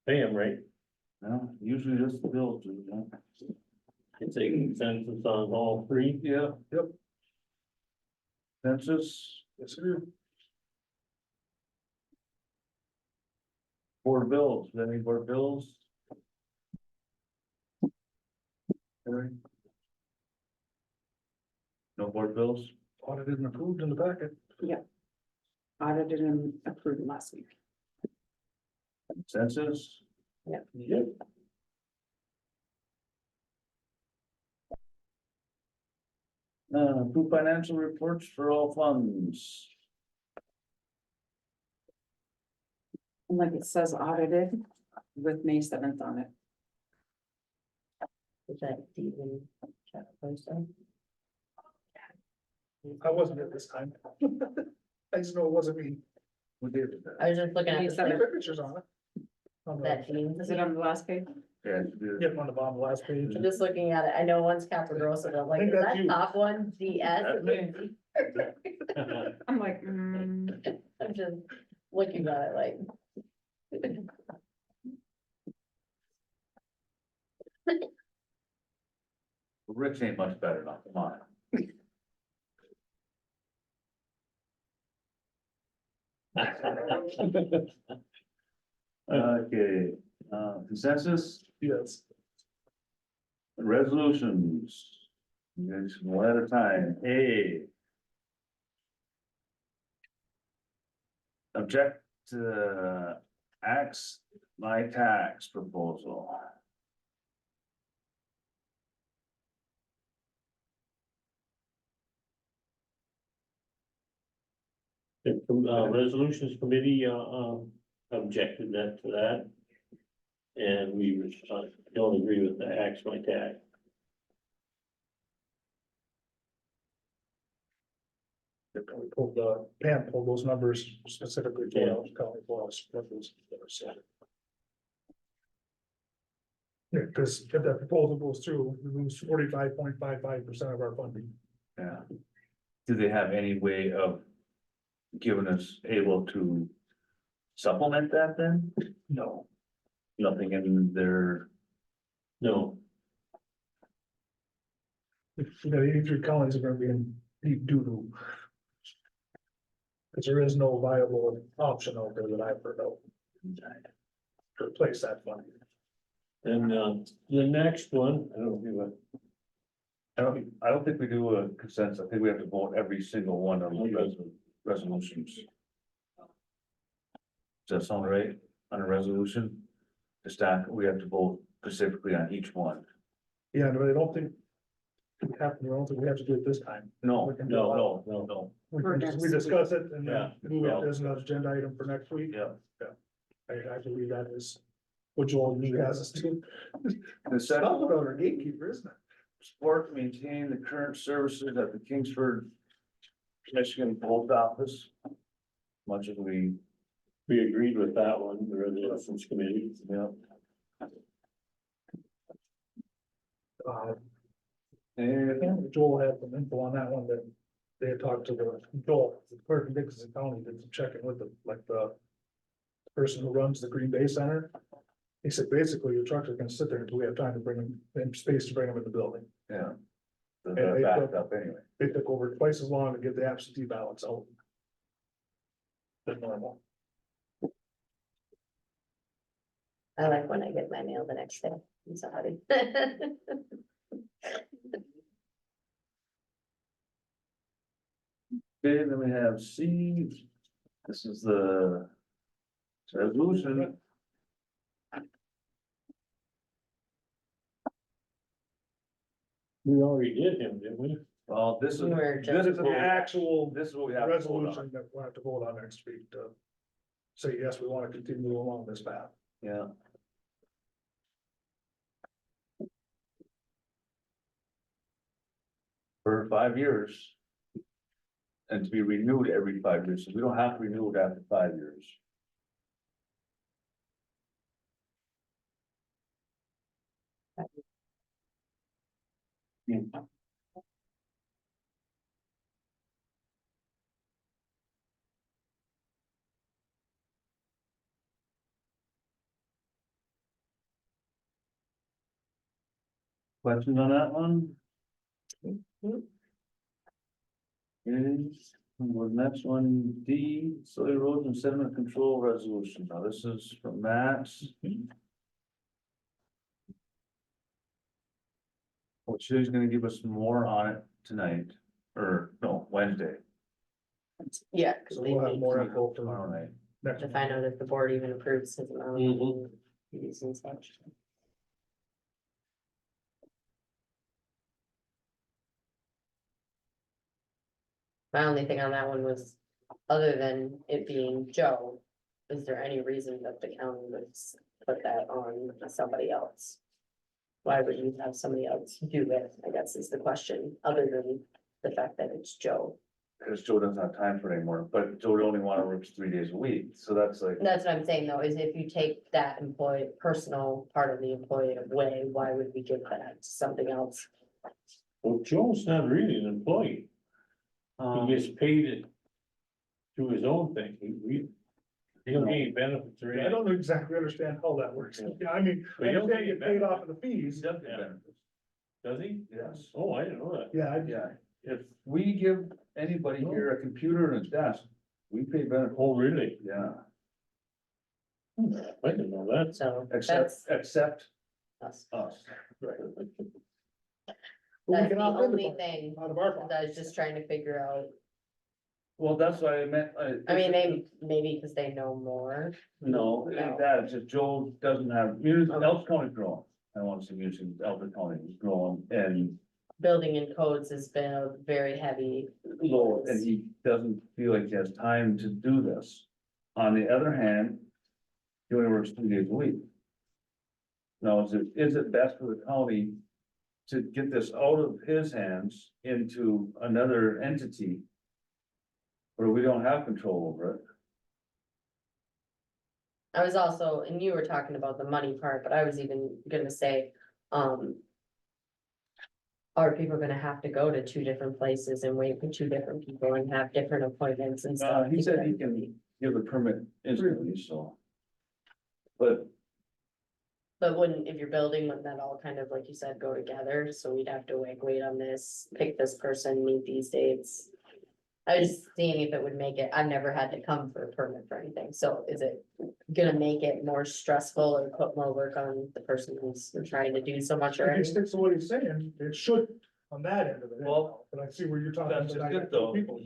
pay them, right? No, usually just the bills do that. It's a consensus on all three. Yeah. Yep. Census, Yes, sir. board bills, any board bills? Any? No board bills? Audited and approved in the packet. Audited and approved last week. Census? Yep. Approve financial reports for all funds. And like it says audited with May 7th on it. Is that even check person? I wasn't at this time. I just know it wasn't me. Who did I was just looking at May the 7th. Pictures on it. On the- that Dean's. Is it on the last page? Yeah. Yep, on the bottom, last page. I'm just looking at it. I know one's Capagrosa, but I'm like, I think is that's that you. top one DS? That's me. I'm like, I'm just looking at it like. Rick's ain't much better now, come on. Okay, consensus, Yes. resolutions. There's one at a time, A. Object to axe my tax proposal. The resolutions committee, objected that to that. And we don't agree with the axe my tax. We pulled Pam pulled those numbers specifically for Yeah. us, county for us. Yeah, because if that proposal goes through, we lose 45.55% of our funding. Yeah. Do they have any way of giving us able to supplement that then? No. Nothing in their, No, You know, these three counties are gonna be in deep doo-doo. Cause there is no viable option out there that I've heard of. To replace that funding. and, the next one, I don't know if I don't think we do a consensus. I think we have to vote every single one of the resolutions. Does that sound right on a resolution? The staff, we have to vote specifically on each one. Yeah, but I don't think. I don't think we have to do it this time. No, We can do no, no, no, no. We discuss it and Yeah. then move it as an agenda item for next week. Yeah. I believe that is what Joel usually has us do. The It's second all one, about our gatekeeper, isn't it? support, maintain the current services at the Kingsford, Michigan Post Office. Much as we, agreed with that one, the resolutions committee. yeah. Uh, And Joel had some info on that one that they had talked to Joel, the clerk in Dixon County, did some checking with the person who runs the Green Bay Center. He said, basically, your trucks are gonna sit there until we have time to bring them, in space to bring them in the building. yeah. And They're they backed took- up anyway. They took over twice as long to get the absentee ballots out. Than normal. I like when I get my mail the next day from somebody. Okay, then we have C, this is the resolution. We already did him, didn't we? Well, this is, We're this just- is An what actual this is what we have to vote resolution on. that we'll have to vote on next week to say, yes, we want to continue along this path. Yeah. For 5 years. And to be renewed every 5 years, so we don't have to renew it after 5 years. Questions on that one? Is, well, the next one, D, soil erosion sediment control resolution. Now, this is from Matt. Well, she's gonna give us more on it tonight, or no, Wednesday. Yeah, cause So they we'll have need more to info Tomorrow for night. next. find out if the board even approves his amount. Mhm. Fees and such. My only thing on that one was, other than it being Joe, is there any reason that the county would put that on somebody else? Why would you have somebody else do it, I guess is the question, other than the fact that it's Joe? Because Joe doesn't have time for it anymore, but Joe only wanna work 3 days a week, so that's like, That's what I'm saying though, is if you take that employee, personal part of the employee away, why would we give that to something else? Well, Joe's not really an employee. He gets paid it to his own thing. He don't get any benefits or I anything. don't exactly understand how that works. Yeah, I mean, But I you don't understand get you paid off of the he's fees. definitely Yeah. benefits. Does he? Yes, Oh, I didn't know that. Yeah, yeah, if we give anybody here a computer and a desk, we pay benefits, Oh, really? yeah, I didn't know that. So except, that's except us. us. But we That's can the opt into only it thing out of our that I pocket. was just trying to figure out. Well, that's what I meant. I mean, they, maybe because they know more. No, it ain't that, it's just Joe doesn't have, Okay. Elk County's growing. I don't want to say music, Elk County is growing and Building and codes has been a very heavy, low, and he doesn't feel like he has time to do this. On the other hand, he only works 2 days a week. Now, is it best for the county to get this out of his hands into another entity? Where we don't have control over it? I was also, and you were talking about the money part, but I was even gonna say, are people gonna have to go to 2 different places and wait for 2 different people and have different appointments and stuff? He said he can give a permit instantly, so. But But wouldn't, if you're building, wouldn't that all kind of, like you said, go together? So we'd have to wait on this, pick this person, meet these dates. I was just seeing if it would make it, I've never had to come for a permit for anything, so is it gonna make it more stressful or put more work on the person who's trying to do so much If he already? sticks to what he's saying, it should on that end of it. Well, but I see where you're talking. that's about just it though, people.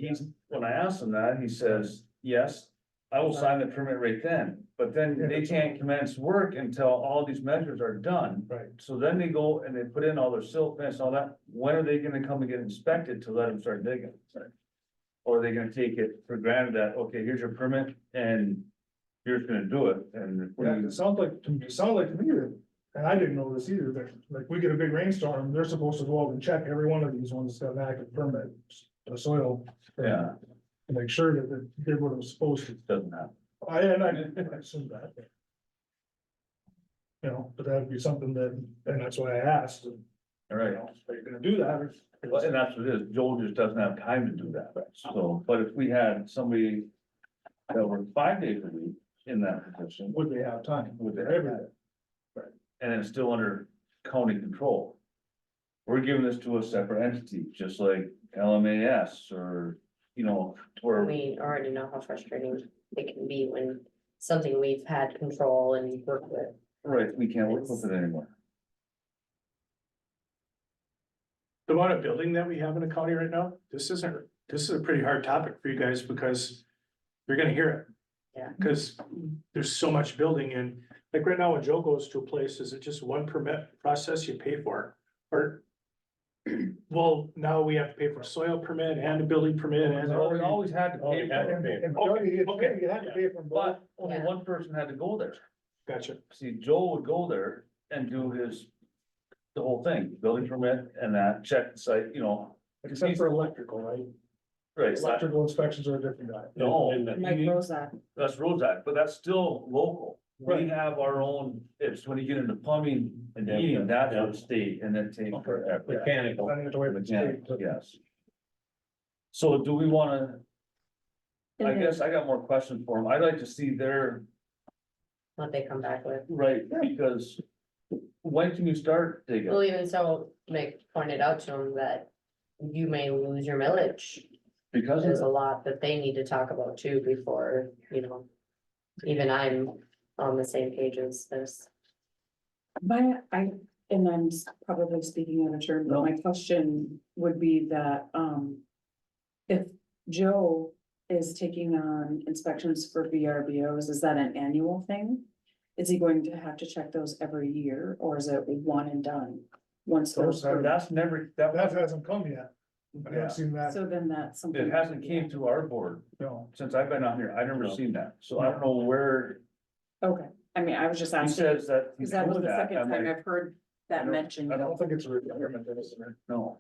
when I asked him that, he says, yes. I will sign the permit right then, but then they can't commence work until all these measures are done. Right. So then they go and they put in all their silt fence, and all that, when are they gonna come and get inspected to let them start digging? Or are they gonna take it for granted that, okay, here's your permit and you're just gonna do it and. Yeah, it sounds like, to me that, and I didn't know this either, that like we get a big rainstorm, they're supposed to go out and check every one of these ones that's got an active permit. The soil. Yeah, To make sure that it did what it was supposed to. doesn't happen. I assume that. You know, but that'd be something that, and that's why I asked, and, All you right. know, are you gonna do that? or- Well, and that's what it is, Joel just doesn't have time to do that, so, but if we had somebody that worked 5 days a week in that position, Would they have time? would they Every have day. that? And it's still under county control. We're giving this to a separate entity, just like LMAS or, you know, where, We already know how frustrating it can be when something we've had control and worked with. right, we can't work with it anymore. The amount of building that we have in the county right now, this isn't this is a pretty hard topic for you guys because you're gonna hear it. Yeah. Cause there's so much building in, like right now when Joe goes to a place, is it just one permit process you pay for? Or, well, now we have to pay for a soil permit and a building permit and. Well, we always had to pay had for to it, pay. And Okay, okay. you had to pay for them both. but only Yeah. one person had to go there. Gotcha. See, Joe would go there and do the whole thing, building permit and that, check the site, you know. Except for electrical, right? Right, it's not- Electrical inspections are a different guy. No, And the Mike heating- Rozak. that's roads act, but that's still local. We Right. have our own, it's when you get into plumbing and heating, that's what state and then take forever. Mechanical. I need to wait for the state to- Yes. So do we wanna, I And guess I got more questions for them. I'd like to see their, What they come back with. right, because when can you start digging? Well, even so, Mick pointed out to him that you may lose your millage. Because There's a of, lot that they need to talk about too before, even I'm on the same page as this. And I'm probably speaking out of turn, but my question would be that, if Joe is taking on inspections for VRBOs, is that an annual thing? Is he going to have to check those every year, or is it one and done? Once those, that's never, that That wasn't, hasn't come yet. I haven't seen that, so then that's something. it hasn't came to our board no. since I've been on here. I've never No. seen that. So I don't know where Okay, I mean, I was just he asking, says that. he's because that was doing the that. second I'm time like, I've heard that mentioned. I don't think it's a requirement, is it? no,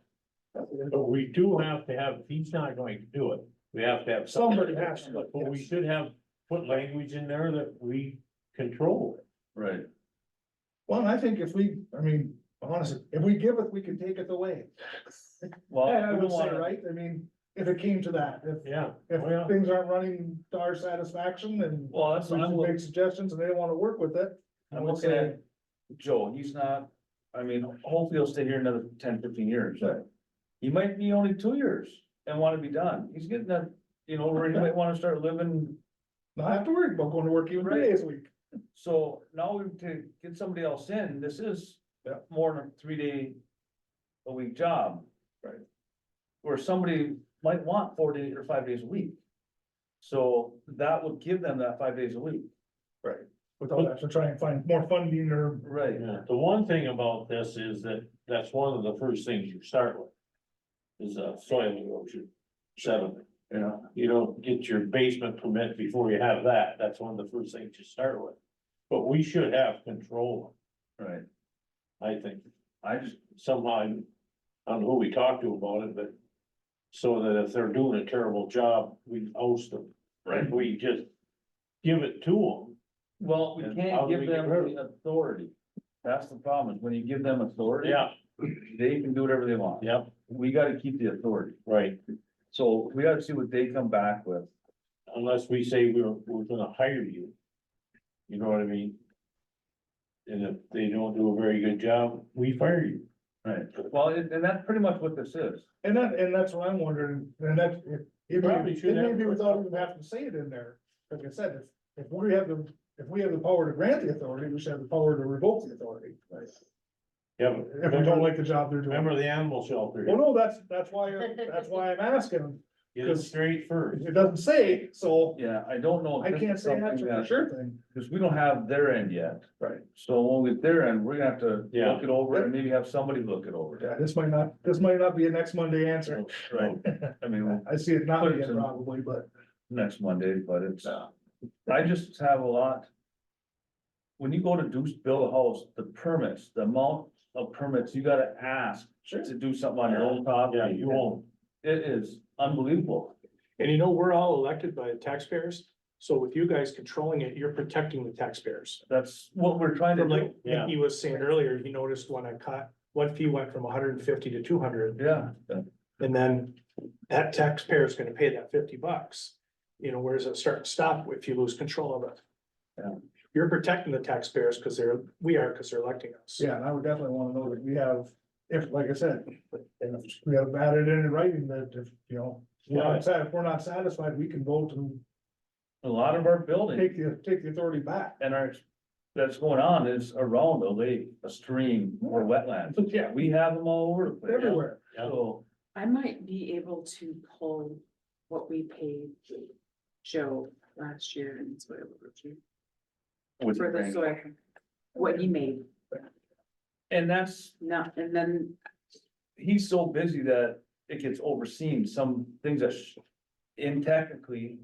But we do have to have, he's not going to do it, we have to have. Somebody has to, But we yes. should have, put language in there that we control it. right. Well, I think if we, I mean, honestly, if we give it, we can take it away. Well, Yeah, I we would don't say, wanna, right? I mean, if it came to that, Yeah. Oh, yeah. if things aren't running to our satisfaction and well, that's, we I'm, should make suggestions and they don't wanna work with it. I'm we'll looking say, at Joe, he's not, I mean, hopefully he'll stay here another 10, 15 years. Right. He might be only 2 years and wanna be done. He's getting that, where he might wanna start living. Not have to worry about going to work even 3 Right. days a week. So now we to get somebody else in, this is Yeah. more than a 3 day a week job. Right. Where somebody might want 4 days or 5 days a week. So that would give them that 5 days a week. Right. Without having to try and find more funding or, Right. Yeah, the one thing about this is that that's one of the first things you start with. Is a soil erosion sediment. Yeah. You don't get your basement permit before you have that, that's one of the first things you start with. But we should have control, Right. I think, I just, somehow, I don't know who we talked to about it, but. So that if they're doing a terrible job, we oust them, if we just give it to them. well, we And how can't do give we get them rid of the authority. That's the problem, is when you give them authority. Yeah, They can do whatever they want. yep, We gotta keep the authority. right, So we gotta see what they come back with. unless we say we're gonna hire you. You know what I mean? And if they don't do a very good job, we fire you. Right. Well, and that's pretty much what this is. and that's what I'm wondering, and that, it Probably may, should it may have- be without even having to say it in there. Like I said, if we have the power to grant the authority, we should have the power to revoke the authority. Yeah, If we don't like the job they're doing. remember the animal shelter, Well, no, that's why I'm asking. get it straight first. It doesn't say, so Yeah, I don't know. I can't say that's a for sure thing. Because we don't have their end yet. Right. So when we get their end, we're gonna have to Yeah. look it over and maybe have somebody look it over. Yeah, this might not be a next Monday answer. Right. I mean, I see it not Put it being in- probably, but. next Monday, but it's, I just have a lot. When you go to build a house, the permits, the amount of permits you gotta ask to do something on your own property. Yeah, you won't. It is unbelievable. And we're all elected by the taxpayers, so with you guys controlling it, you're protecting the taxpayers. That's what we're trying to From do. like, Yeah. he was saying earlier, he noticed when I caught, one fee went from 150 to 200, Yeah, and then that taxpayer is gonna pay that $50. Where does it start and stop if you lose control of it? Yeah. You're protecting the taxpayers because we are electing us. Yeah, and I would definitely wanna know that we have, if, like I said, if we have added in writing that if, if we're not satisfied, we can vote to a lot of our buildings. take the authority back. And that's going on is around a lake, a stream, or wetlands. Yeah. We have them all over the place. Everywhere. So I might be able to pull what we paid Joe last year in soil review. With For the training. soil, what he made, And that's, not, and then, he's so busy that it gets overseen, some things that in technically.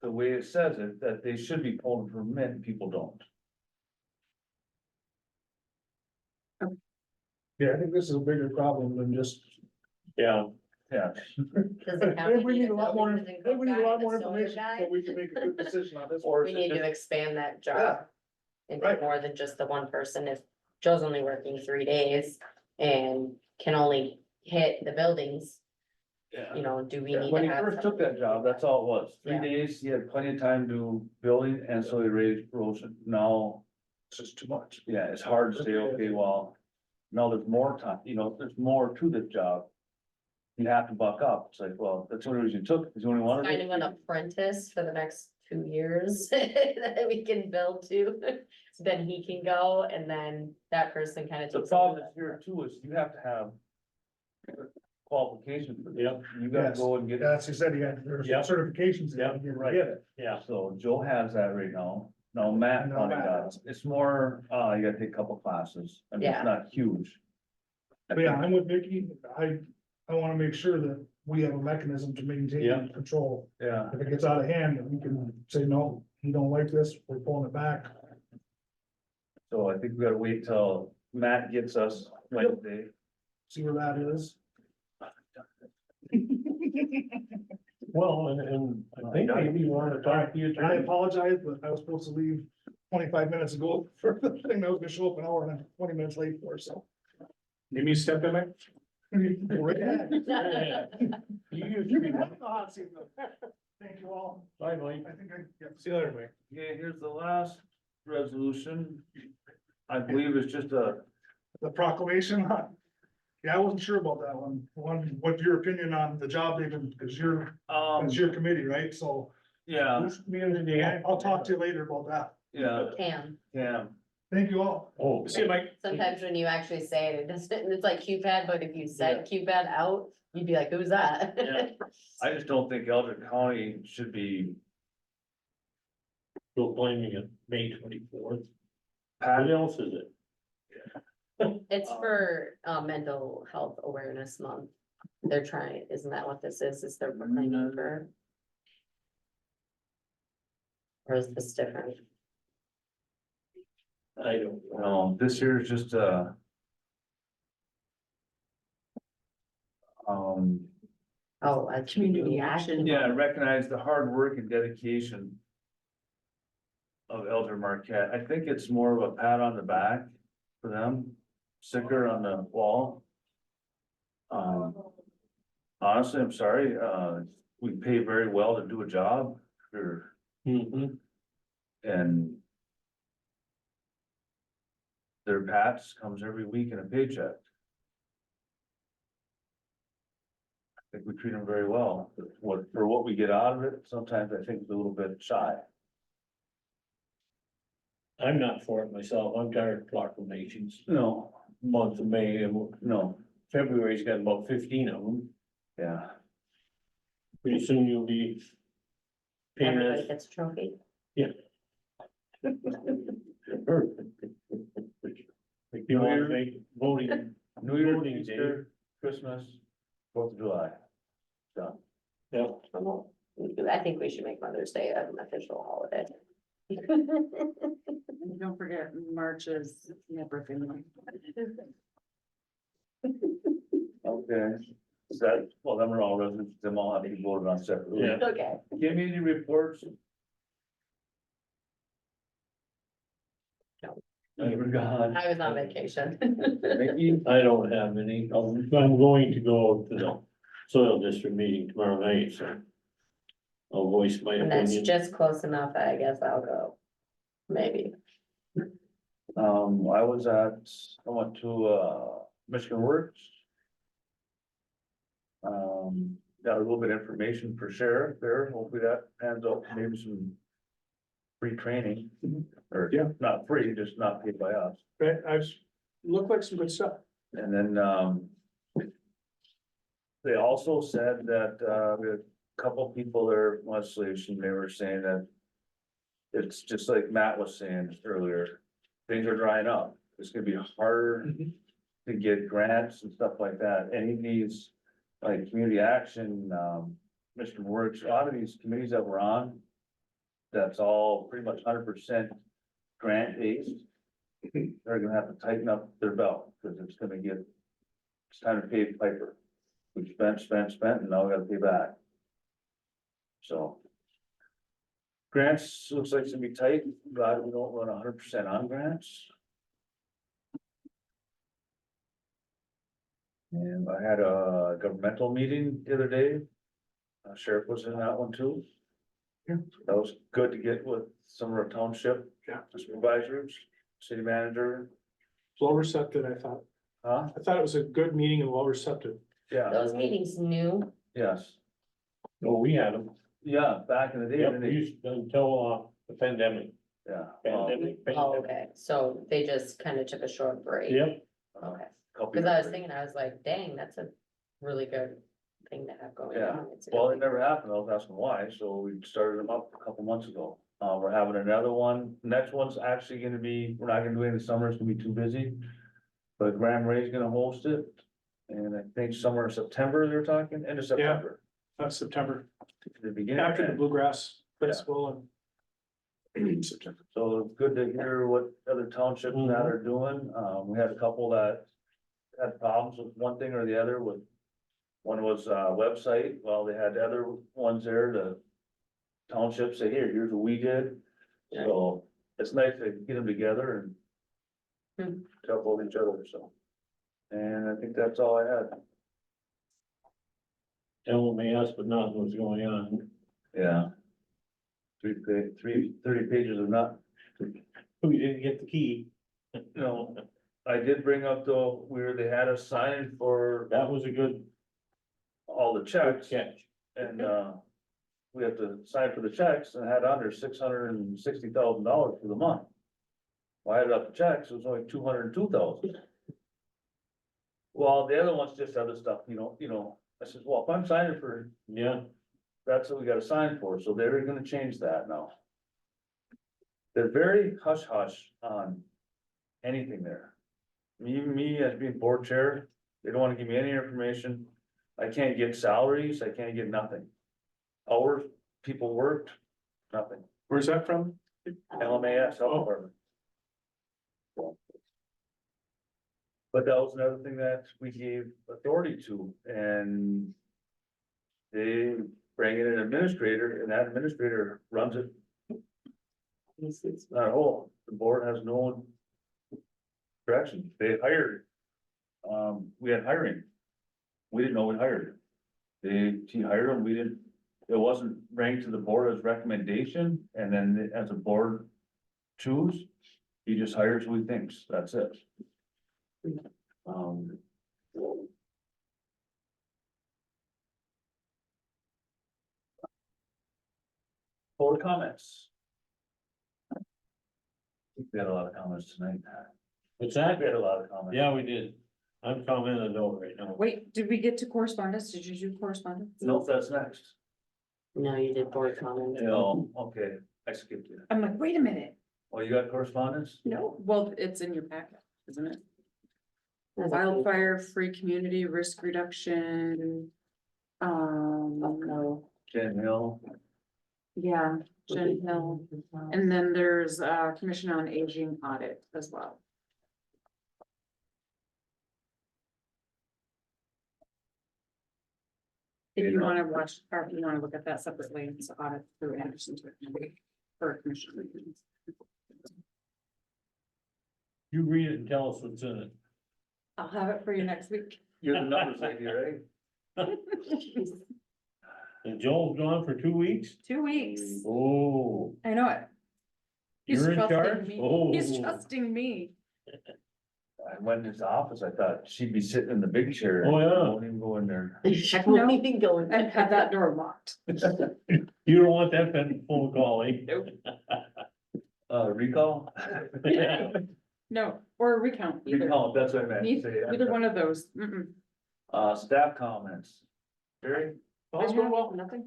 The way it says it, that they should be pulled from men, people don't. Yeah, I think this is a bigger problem than just. Yeah, Yeah, Does the I county think we need a a lot more, buildings I and think we need a lot code more guy, a solar information guy? so we can make a good decision on this. Or We is need it to just, expand that Yeah. job. Into Right. more than just the one person, if Joe's only working 3 days and can only hit the buildings, yeah. you know, do we need When to he have? first took that job, that's all it was, Yeah. 3 days, he had plenty of time to do building and so he raised erosion, now. It's just too much. Yeah, it's hard to say, okay, well, no, there's more time, there's more to this job. You have to buck up, it's like, well, that's the only reason you took, because you only wanted. Kind of an apprentice for the next 2 years that we can build to, then he can go and then that person kind of The takes. problem over. is here too, is you have to have. Qualifications for this. Yep. You gotta Yes. go and get it. That's, he said he had, there's Yep. certifications. that Yep, you right. get it. yeah, So Joe has that right now. No, Matt No, probably Matt does. It's more, you gotta take a couple classes. I mean, Yeah. it's not huge. But yeah, I'm with Vicky, I wanna make sure that we have a mechanism to Yeah. maintain control. Yeah, If it gets out of hand, then we can say, no, you don't like this, we're pulling it back. so I think we gotta wait till Matt gets us Wednesday. See where that is. well, and I think maybe you wanna talk to you. And I apologize, but I was supposed to leave 25 minutes ago for the thing that was gonna show up an hour and 20 minutes late for, so. Give me a step in it. Right ahead. You can You, have the hot seat though. Thank you all. bye, Mike. I think yeah. See you later, Mike. Okay, here's the last resolution. I believe it's just a, The proclamation, huh? Yeah, I wasn't sure about that one. What's your opinion on the job they've been, because that's your committee, right? So yeah, I'll talk to you later about that. yeah, Cam, Thank you all. Oh, See you, Mike. sometimes when you actually say it, it doesn't, it's like QPAD, but if you said QPAD out, you'd be like, who's that? Yeah. I just don't think Alger County should be. still blaming it May 24th. Pat, What else is it? It's for mental health awareness month. They're trying, isn't that what this is they're proclaiming for? Or is this different? I don't know. no, this here is just, Oh, a community action. yeah, recognize the hard work and dedication of Elder Marquette. I think it's more of a pat on the back for them, sticker on the wall. Honestly, I'm sorry, we pay very well to do a job for, Mhm. and their pats comes every week in a paycheck. I think we treat them very well, for what we get out of it, sometimes I think it's a little bit shy. I'm not for it myself, I'm tired of proclamations. No, Month of May and no, February's got about 15 of them, yeah, pretty soon you'll be. paying Everybody us. gets a trophy. If you want to make voting, New Year's, Voting day. Easter, Christmas, 4th of July. Done. yeah, I think we should make Mother's Day an official holiday. And don't forget, March is my birthday month. Okay, is that, well, them are all residents, them all have to be voted on separately. Yeah. Okay. Community reports. No. I forgot. I was on vacation. Mickey? I don't have any, I'm going to go to the soil district meeting tomorrow night, so. I'll voice my And that's opinion. just close enough, I guess I'll go. Maybe. I went to, Michigan Works. Got a little bit of information for sheriff there, hopefully that hands out maybe some free training. Or, Yeah. not free, just not paid by us. Right, I've looked like some good stuff. And then, They also said that, we had a couple people there, at legislation, they were saying that. It's just like Matt was saying earlier, things are drying up, it's gonna be harder to get grants and stuff like that, and he needs. Like community action, Mr. Works, a lot of these committees that we're on. That's all pretty much 100% grant based. They're gonna have to tighten up their belt, cause it's gonna get. It's time to pay Piper. We spent, and now we gotta pay back. So. Grants looks like it's gonna be tight, glad we don't run 100% on grants. And I had a governmental meeting the other day. Sheriff was in that one too. Yeah. That was good to get with some of our township Yeah. supervisors, city manager, Well receptive, I thought. I thought it was a good meeting and well receptive. Yeah, Those meetings new, yes, No, we had them. yeah, back in the day, Yep, then we they, used until, the pandemic. yeah. Pandemic. oh, okay, so they just kind of took a short break. Yep, Okay, Couple cause I was years. thinking, I was like, dang, that's a really good thing to have going Yeah. on. It's a good Well, it thing. never happened, I was asking why, so we started them up a couple months ago. We're having another one, next one's actually gonna be, we're not gonna do it in the summer, it's gonna be too busy. But Grand Ray's gonna host it, and I think somewhere in September they're talking, end of September. That's September, The beginning. after the Bluegrass Festival and. September. So it's good to hear what other townships that are doing. We had a couple that had problems with one thing or the other with. One was website, well, they had other ones there, the townships say, here, here's what we did. So it's nice to get them together and help out each other, so. And I think that's all I had. tell me us, but not what's going on. Yeah. 30 pages of not. We didn't get the key. No, I did bring up though, where they had us sign for That was a good all the checks catch. and, we have to sign for the checks and had under $660,000 for the month. Well, I added up the checks, it was only 202,000. Well, the other one's just other stuff, I said, well, if I'm signing for, Yeah, that's what we gotta sign for, so they're gonna change that now. They're very hush hush on anything there. Even me as being board chair, they don't wanna give me any information. I can't get salaries, I can't get nothing. Hours, people worked, nothing. Where's that from? LMAS, health department. But that was another thing that we gave authority to, and they bring in an administrator, and that administrator runs it. It's not a whole, the board has no direction, they hired. We had hiring. We didn't know we hired. He hired him, we didn't, it wasn't ranked to the board as recommendation, and then as a board choose. He just hires who he thinks, that's it. Board comments. We had a lot of comments tonight. what's that? We had a lot of comments. Yeah, we did. I'm commenting over right now. Wait, did we get to correspondence? Did you do correspondence? No, that's next. No, you did board comments. No, okay, I skipped it. I'm like, wait a minute. Oh, you got correspondence? No, well, it's in your packet, isn't it? That's a- Wildfire free community risk reduction. No, Jen Hill, yeah, Jen Hill, and then there's Commission on Aging audit as well. If you wanna watch, or if you wanna look at that separately, it's audit through Anderson to for commission. You read it and tell us what's in it. I'll have it for you next week. you're the numbers lady, right? And Joel's gone for 2 weeks? 2 weeks. Oh, I know it. He's you're in trusting charge? me. Oh. He's trusting me. I went in his office, I thought she'd be sitting in the big chair. Oh, yeah. Won't even go in there. Heck no. Won't even go in. I've had that door locked. You don't want that phone call, eh? Recall? No, or a recount either. Recall, that's what I meant. to Neither, say. either one of those. Mm-mm. Staff comments, Jerry, All's going well. Nothing.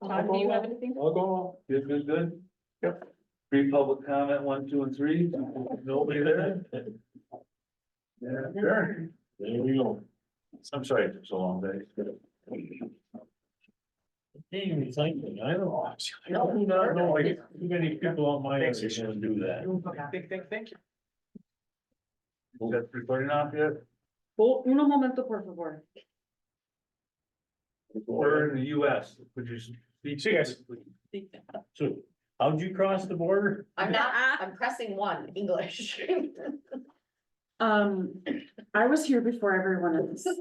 Todd, do you have anything? All going well. good? Yep. Free public comment, 1, 2, and 3, nobody there? Yeah, sure. There we go. I'm sorry it took so long, Dave. Can't even think, I don't know. No. No, like, too many people on my end are gonna do that. Thank you. Is that recording off yet? Oh, uno momento, por favor. We're in the US, would you speak? See you guys. So, how'd you cross the border? I'm not, I'm pressing 1, English. I was here before everyone else.